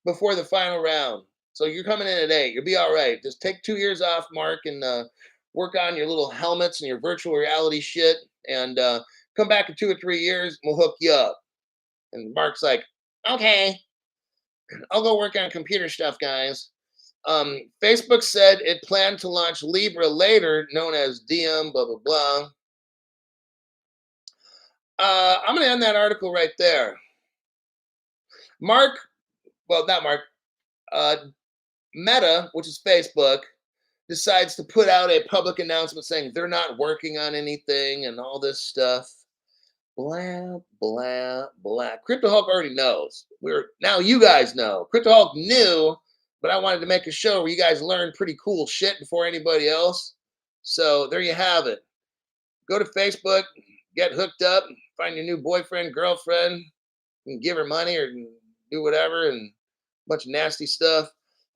[SPEAKER 1] before the final round. So you're coming in at 8. You'll be all right. Just take 2 years off, Mark, and work on your little helmets and your virtual reality shit. And come back in 2 or 3 years, and we'll hook you up. And Mark's like, okay, I'll go work on computer stuff, guys. Facebook said it planned to launch Libra later, known as Diem, blah, blah, blah. I'm going to end that article right there. Mark, well, not Mark, uh, Meta, which is Facebook, decides to put out a public announcement saying they're not working on anything and all this stuff. Blah, blah, blah. Crypto Hulk already knows. Now you guys know. Crypto Hulk knew, but I wanted to make a show where you guys learn pretty cool shit before anybody else. So there you have it. Go to Facebook, get hooked up, find your new boyfriend, girlfriend, and give her money or do whatever and a bunch of nasty stuff.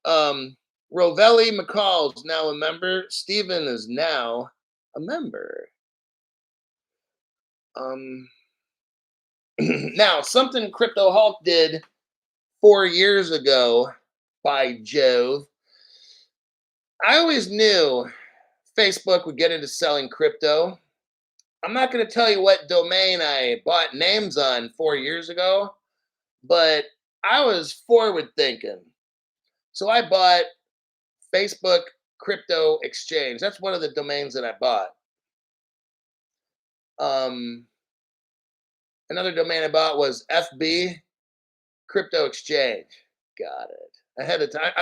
[SPEAKER 1] Rovelli McCall's now a member. Steven is now a member. Now, something Crypto Hulk did 4 years ago, by Jove. I always knew Facebook would get into selling crypto. I'm not going to tell you what domain I bought names on 4 years ago, but I was forward thinking. So I bought Facebook Crypto Exchange. That's one of the domains that I bought. Another domain I bought was FB Crypto Exchange. Got it. Ahead of time.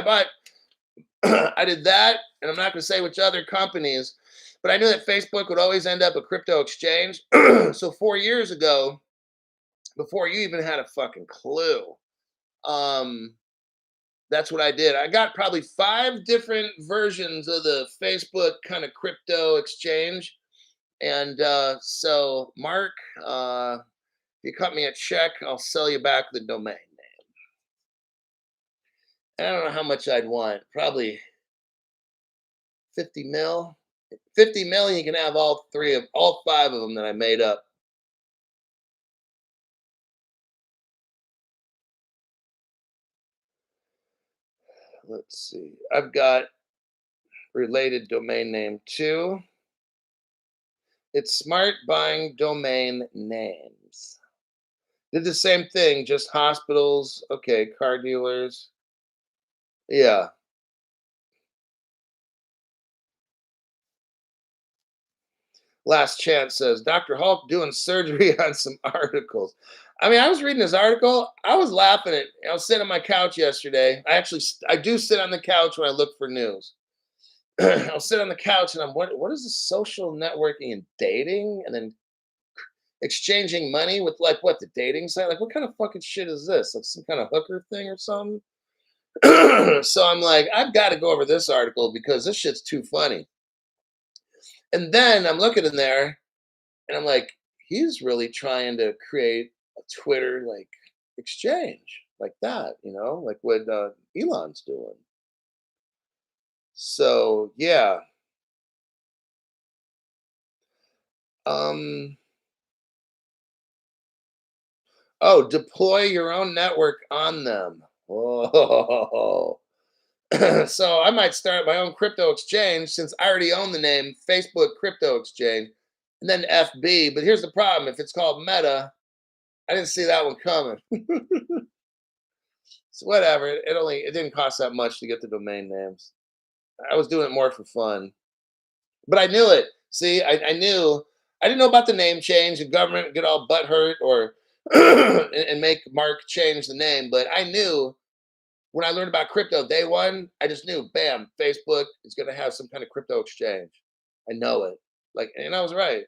[SPEAKER 1] I did that, and I'm not going to say which other companies, but I knew that Facebook would always end up a crypto exchange. So 4 years ago, before you even had a fucking clue, that's what I did. I got probably 5 different versions of the Facebook kind of crypto exchange. And so, Mark, if you cut me a check, I'll sell you back the domain name. I don't know how much I'd want. Probably 50 mil. 50 million, you can have all 5 of them that I made up. Let's see. I've got related domain name 2. It's smart buying domain names. Did the same thing, just hospitals. Okay, car dealers. Yeah. Last Chance says Dr. Hulk doing surgery on some articles. I mean, I was reading this article. I was laughing at. I was sitting on my couch yesterday. I do sit on the couch when I look for news. I'll sit on the couch and I'm what is this social networking and dating and then exchanging money with like what the dating site? Like what kind of fucking shit is this? Like some kind of hooker thing or something? So I'm like, I've got to go over this article because this shit's too funny. And then I'm looking in there and I'm like, he's really trying to create a Twitter like exchange like that, like what Elon's doing. So yeah. Um Oh, deploy your own network on them. Whoa. So I might start my own crypto exchange since I already own the name Facebook Crypto Exchange and then FB. But here's the problem. If it's called Meta, I didn't see that one coming. So whatever. It didn't cost that much to get the domain names. I was doing it more for fun. But I knew it. See, I knew I didn't know about the name change and government get all butthurt or and make Mark change the name. But I knew when I learned about crypto day one, I just knew, bam, Facebook is going to have some kind of crypto exchange. I know it. And I was right.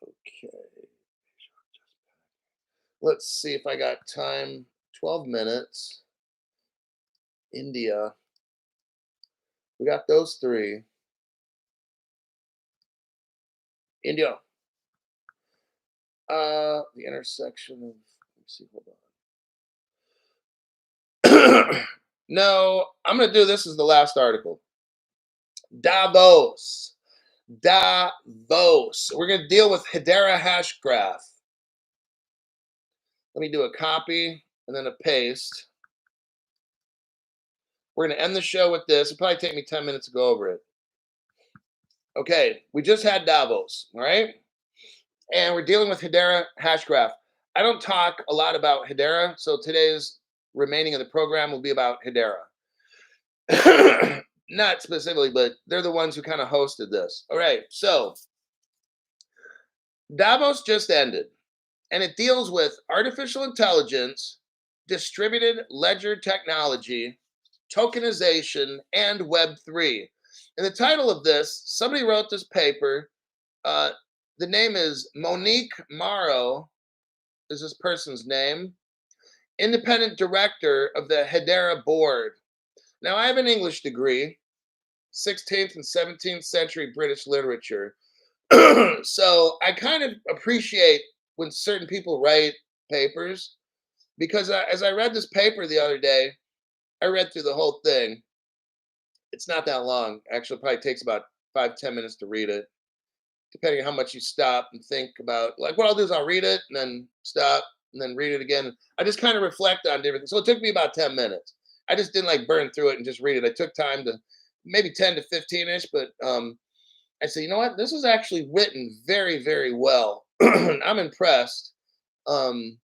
[SPEAKER 1] Okay. Let's see if I got time. 12 minutes. India. We got those 3. India. The intersection of, let's see, hold on. No, I'm going to do this as the last article. Davos. Davos. We're going to deal with Hedera Hashgraph. Let me do a copy and then a paste. We're going to end the show with this. It'll probably take me 10 minutes to go over it. Okay, we just had Davos, all right? And we're dealing with Hedera Hashgraph. I don't talk a lot about Hedera, so today's remaining of the program will be about Hedera. Not specifically, but they're the ones who kind of hosted this. All right, so Davos just ended, and it deals with artificial intelligence, distributed ledger technology, tokenization, and Web3. And the title of this, somebody wrote this paper. Uh, the name is Monique Morrow, is this person's name, independent director of the Hedera board. Now, I have an English degree, 16th and 17th century British literature. So I kind of appreciate when certain people write papers because as I read this paper the other day, I read through the whole thing. It's not that long. Actually, it probably takes about 5-10 minutes to read it, depending on how much you stop and think about. Like what I'll do is I'll read it and then stop and then read it again. I just kind of reflect on different things. So it took me about 10 minutes. I just didn't like burn through it and just read it. I took time to maybe 10 to 15-ish, but I said, you know what? This is actually written very, very well. I'm impressed. Um,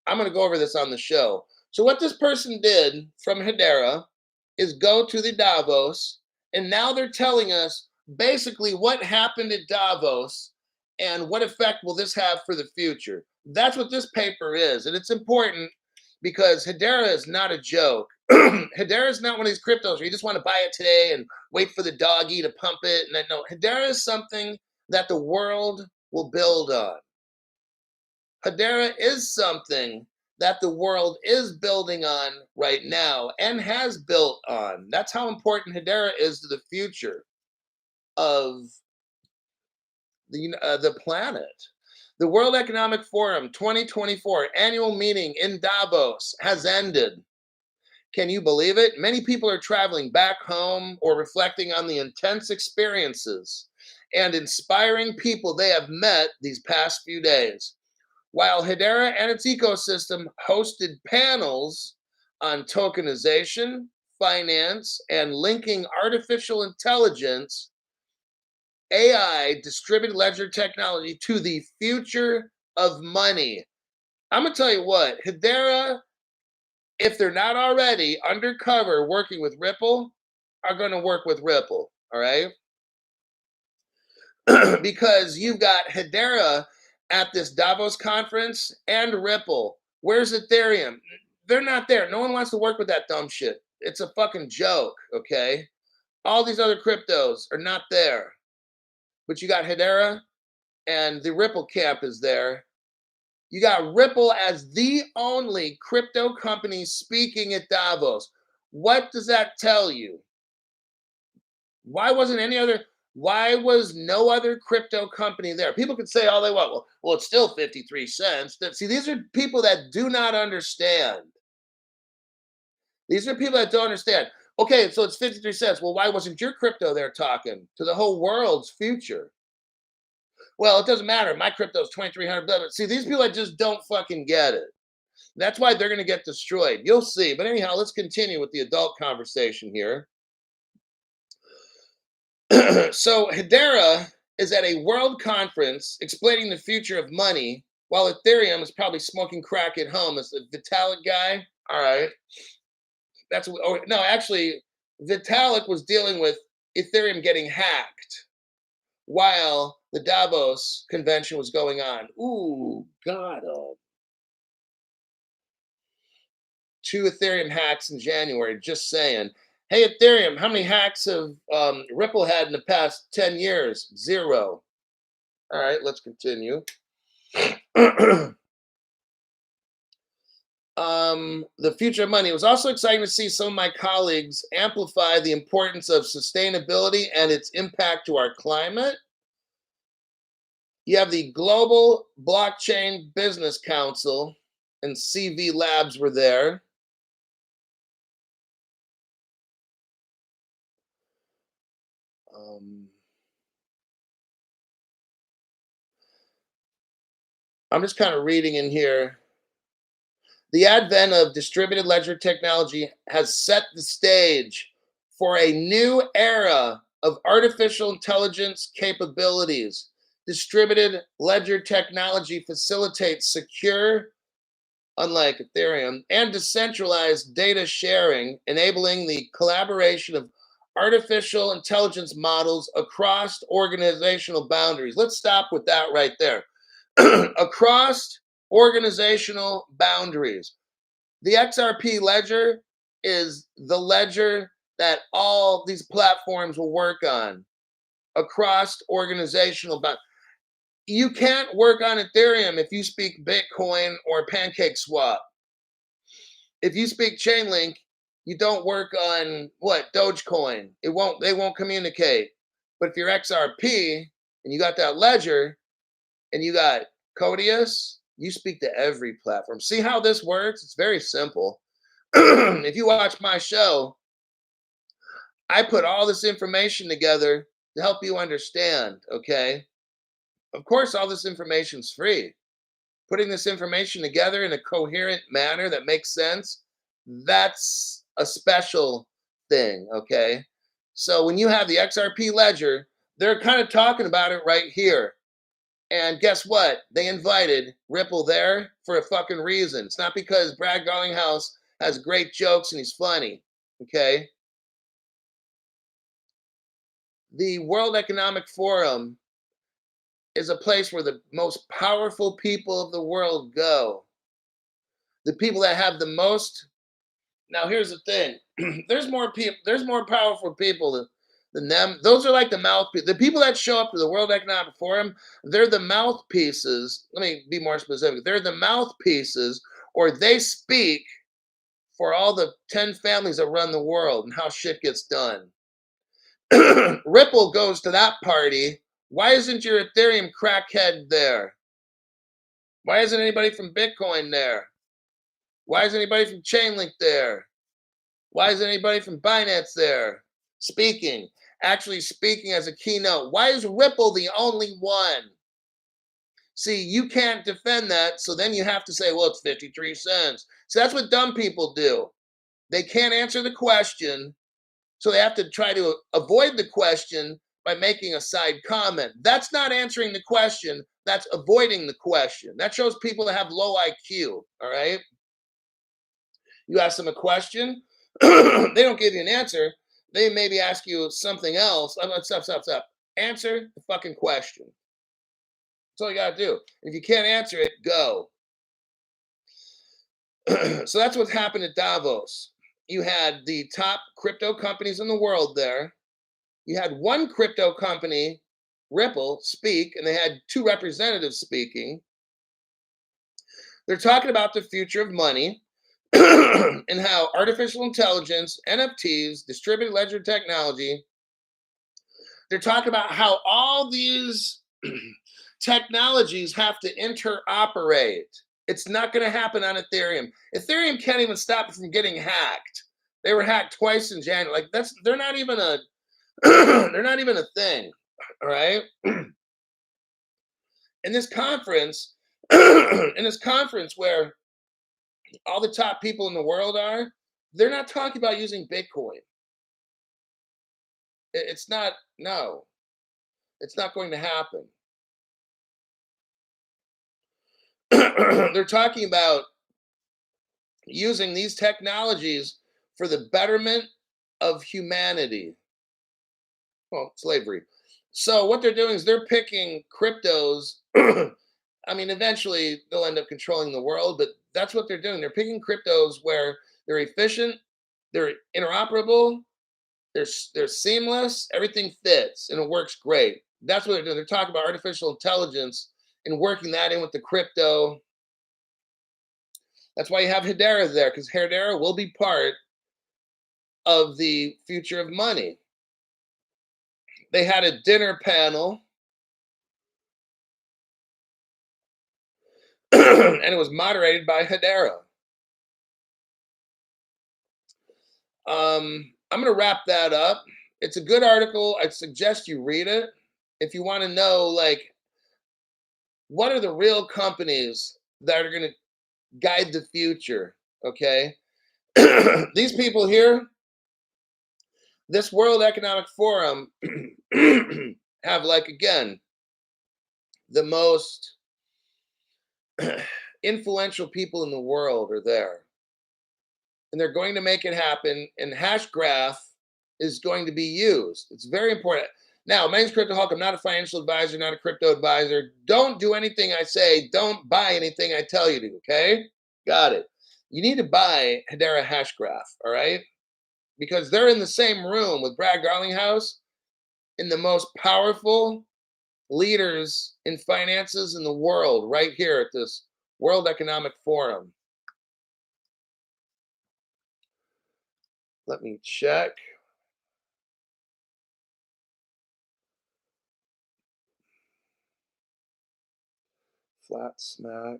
[SPEAKER 1] I'm going to go over this on the show. So, what this person did from Hedera is go to the Davos, and now they're telling us basically what happened at Davos and what effect will this have for the future. That's what this paper is, and it's important because Hedera is not a joke. Hedera is not one of these cryptos where you just want to buy it today and wait for the doggy to pump it. And then, no, Hedera is something that the world will build on. Hedera is something that the world is building on right now and has built on. That's how important Hedera is to the future of the planet. The World Economic Forum 2024 annual meeting in Davos has ended. Can you believe it? Many people are traveling back home or reflecting on the intense experiences and inspiring people they have met these past few days. While Hedera and its ecosystem hosted panels on tokenization, finance, and linking artificial intelligence, AI, distributed ledger technology, to the future of money. I'm going to tell you what, Hedera, if they're not already undercover working with Ripple, are going to work with Ripple, all right? Because you've got Hedera at this Davos conference and Ripple. Where's Ethereum? They're not there. No one wants to work with that dumb shit. It's a fucking joke, okay? All these other cryptos are not there. But you got Hedera and the Ripple camp is there. You got Ripple as the only crypto company speaking at Davos. What does that tell you? Why was no other crypto company there? People could say all they want. Well, it's still 53 cents. See, these are people that do not understand. These are people that don't understand. Okay, so it's 53 cents. Well, why wasn't your crypto there talking to the whole world's future? Well, it doesn't matter. My crypto is 2,300. See, these people that just don't fucking get it. That's why they're going to get destroyed. You'll see. But anyhow, let's continue with the adult conversation here. So Hedera is at a world conference explaining the future of money, while Ethereum is probably smoking crack at home. As the Vitalik guy. All right, that's what. Oh, no, actually, Vitalik was dealing with Ethereum getting hacked while the Davos convention was going on. Ooh, God, 2 Ethereum hacks in January. Just saying. Hey, Ethereum, how many hacks have Ripple had in the past 10 years? 0. All right, let's continue. The future of money. It was also exciting to see some of my colleagues amplify the importance of sustainability and its impact to our climate. You have the Global Blockchain Business Council and CV Labs were there. I'm just kind of reading in here. The advent of distributed ledger technology has set the stage for a new era of artificial intelligence capabilities. distributed ledger technology facilitates secure, unlike Ethereum, and decentralized data sharing, enabling the collaboration of artificial intelligence models across organizational boundaries. Let's stop with that right there. Across organizational boundaries. The XRP ledger is the ledger that all these platforms will work on across organizational boundaries. You can't work on Ethereum if you speak Bitcoin or PancakeSwap. If you speak Chainlink, you don't work on what? Dogecoin. They won't communicate. But if you're XRP and you got that ledger and you got Codius, you speak to every platform. See how this works? It's very simple. If you watch my show, I put all this information together to help you understand, okay? Of course, all this information's free. Putting this information together in a coherent manner that makes sense, that's a special thing, okay? So when you have the XRP ledger, they're kind of talking about it right here. And guess what? They invited Ripple there for a fucking reason. It's not because Brad Garlinghouse has great jokes and he's funny, okay? The World Economic Forum is a place where the most powerful people of the world go. The people that have the most. Now, here's the thing: there's more people. There's more powerful people than them. Those are like the mouthpiece. The people that show up to the World Economic Forum, they're the mouthpieces. Let me be more specific. They're the mouthpieces, or they speak for all the 10 families that run the world and how shit gets done. Ripple goes to that party. Why isn't your Ethereum crackhead there? Why isn't anybody from Bitcoin there? Why isn't anybody from Chainlink there? Why isn't anybody from Binance there? Speaking, actually speaking as a keynote. Why is Ripple the only one? See, you can't defend that, so then you have to say, well, it's 53 cents. So that's what dumb people do. They can't answer the question, so they have to try to avoid the question by making a side comment. That's not answering the question. That's avoiding the question. That shows people that have low IQ, all right? You ask them a question, they don't give you an answer. They maybe ask you something else. Stop. Answer the fucking question. That's all you got to do. If you can't answer it, go. So that's what happened at Davos. You had the top crypto companies in the world there. You had one crypto company, Ripple, speak, and they had two representatives speaking. They're talking about the future of money and how artificial intelligence, NFTs, distributed ledger technology, they're talking about how all these technologies have to interoperate. It's not going to happen on Ethereum. Ethereum can't even stop it from getting hacked. They were hacked twice in January. Like they're not even a they're not even a thing. All right. In this conference, where all the top people in the world are, they're not talking about using Bitcoin. It's not, no, it's not going to happen. They're talking about using these technologies for the betterment of humanity. Well, slavery. So what they're doing is they're picking cryptos. I mean, eventually they'll end up controlling the world, but that's what they're doing. They're picking cryptos where they're efficient, they're interoperable, they're seamless, everything fits, and it works great. That's what they're doing. They're talking about artificial intelligence and working that in with the crypto. That's why you have Hedera there, because Hedera will be part of the future of money. They had a dinner panel and it was moderated by Hedera. I'm going to wrap that up. It's a good article. I suggest you read it if you want to know, like, what are the real companies that are going to guide the future, okay? These people here, this World Economic Forum, have, like, again, the most influential people in the world are there, and they're going to make it happen. And Hashgraph is going to be used. It's very important. Now, my name's Crypto Hulk. I'm not a financial advisor, not a crypto advisor. Don't do anything I say. Don't buy anything I tell you to. Okay, got it. You need to buy Hedera Hashgraph. All right, because they're in the same room with Brad Garlinghouse in the most powerful leaders in finances in the world right here at this World Economic Forum. Let me check. Flat smack.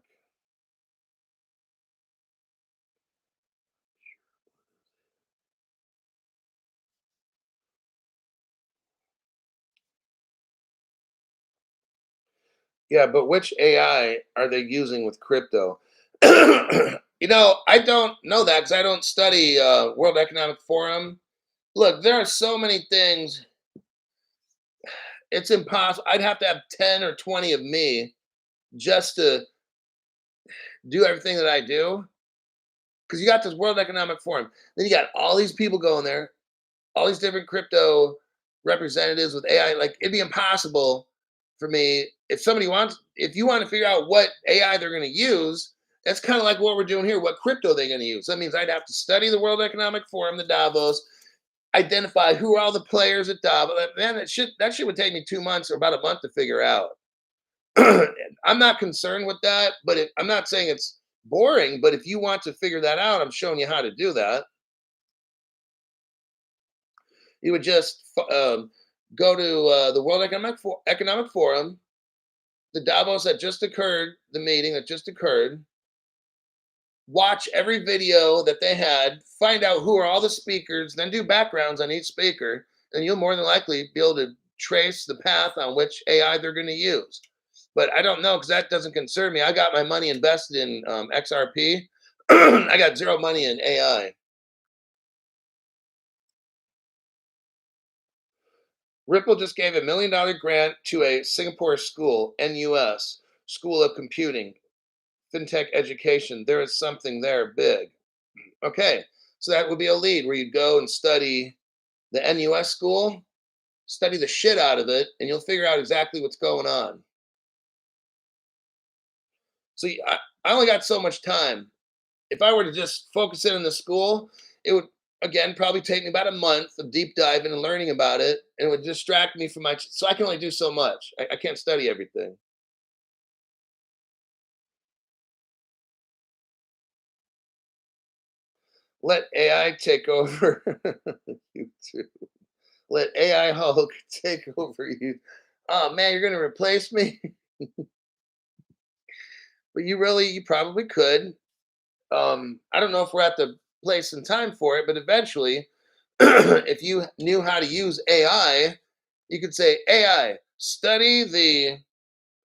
[SPEAKER 1] Yeah, but which AI are they using with crypto? I don't know that because I don't study World Economic Forum. Look, there are so many things. It's impossible. I'd have to have 10 or 20 of me just to do everything that I do. Because you got this World Economic Forum. Then you got all these people going there, all these different crypto representatives with AI. Like, it'd be impossible for me if you want to figure out what AI they're going to use. That's kind of like what we're doing here. What crypto they're going to use? That means I'd have to study the World Economic Forum, the Davos, identify who are all the players at Davos. Man, that shit would take me 2 months or about a month to figure out. I'm not concerned with that, but I'm not saying it's boring. But if you want to figure that out, I'm showing you how to do that. You would just go to the World Economic Forum, the Davos that just occurred, the meeting that just occurred. Watch every video that they had, find out who are all the speakers, then do backgrounds on each speaker, and you'll more than likely be able to trace the path on which AI they're going to use. But I don't know because that doesn't concern me. I got my money invested in XRP. I got zero money in AI. Ripple just gave $1 million grant to a Singapore school, NUS, School of Computing, FinTech Education. There is something there big. Okay, so that would be a lead where you'd go and study the NUS school, study the shit out of it, and you'll figure out exactly what's going on. So I only got so much time. If I were to just focus in on the school, it would again probably take me about a month of deep diving and learning about it, and it would distract me from so I can only do so much. I can't study everything. Let AI take over you too. Let AI Hulk take over you. Oh man, you're gonna replace me? But you probably could. I don't know if we're at the place and time for it, but eventually, if you knew how to use AI, you could say, AI, study the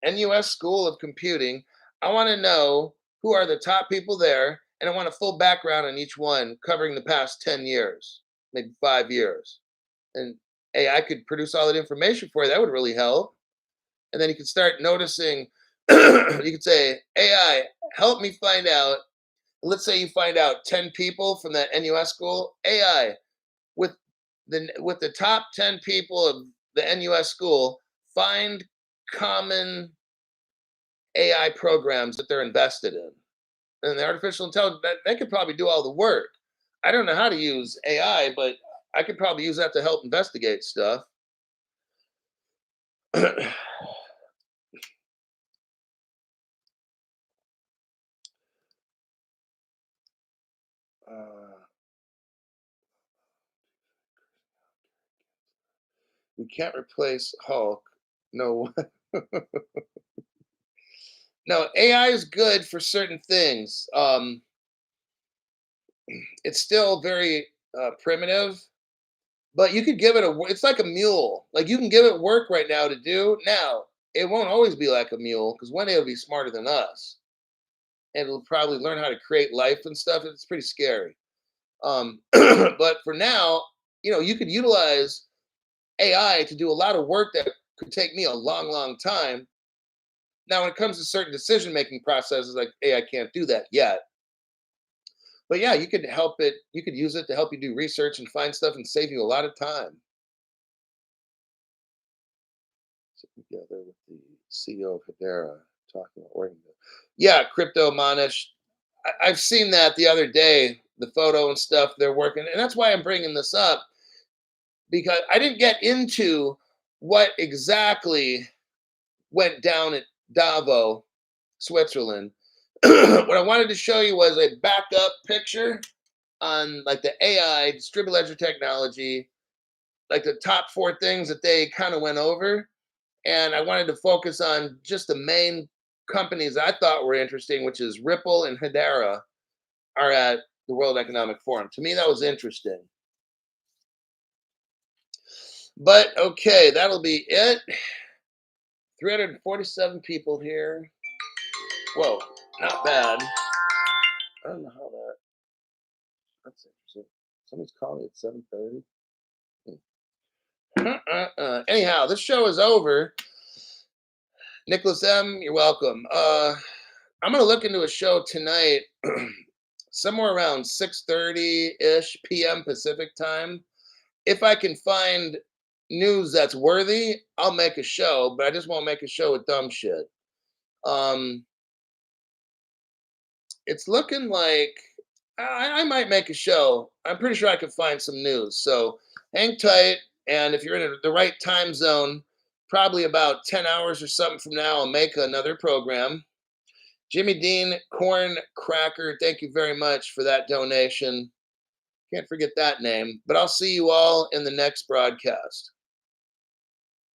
[SPEAKER 1] NUS School of Computing. I want to know who are the top people there, and I want a full background on each one covering the past 10 years, maybe 5 years. And AI could produce all that information for you. That would really help. And then you could start noticing, you could say, AI, help me find out. Let's say you find out 10 people from that NUS school. AI, with the top 10 people of the NUS school, find common AI programs that they're invested in. And the artificial intelligence, that could probably do all the work. I don't know how to use AI, but I could probably use that to help investigate stuff. uh, we can't replace Hulk. No, no. AI is good for certain things. It's still very primitive, but you could give it it's like a mule. Like you can give it work right now to do. Now, it won't always be like a mule because one day it'll be smarter than us. And it'll probably learn how to create life and stuff. It's pretty scary. But for now, you could utilize AI to do a lot of work that could take me a long, long time. Now, when it comes to certain decision-making processes, like, hey, I can't do that yet. But yeah, you could help it. You could use it to help you do research and find stuff and save you a lot of time. Sit together with the CEO of Hedera talking about working. Yeah, crypto Manish. I've seen that the other day, the photo and stuff they're working, and that's why I'm bringing this up because I didn't get into what exactly went down at Davos, Switzerland. What I wanted to show you was a backup picture on like the AI distributed ledger technology, like the top four things that they kind of went over. And I wanted to focus on just the main companies I thought were interesting, which is Ripple and Hedera are at the World Economic Forum. To me, that was interesting. But okay, that'll be it. 347 people here. Whoa, not bad. I don't know how that's interesting. Somebody's calling at 7:30. Anyhow, this show is over. Nicholas M, you're welcome. I'm gonna look into a show tonight, somewhere around 6:30-ish p.m. Pacific time. If I can find news that's worthy, I'll make a show, but I just won't make a show with dumb shit. Um, it's looking like I might make a show. I'm pretty sure I could find some news. So hang tight. And if you're in the right time zone, probably about 10 hours or something from now, I'll make another program. Jimmy Dean, Corn Cracker, thank you very much for that donation. Can't forget that name. But I'll see you all in the next broadcast.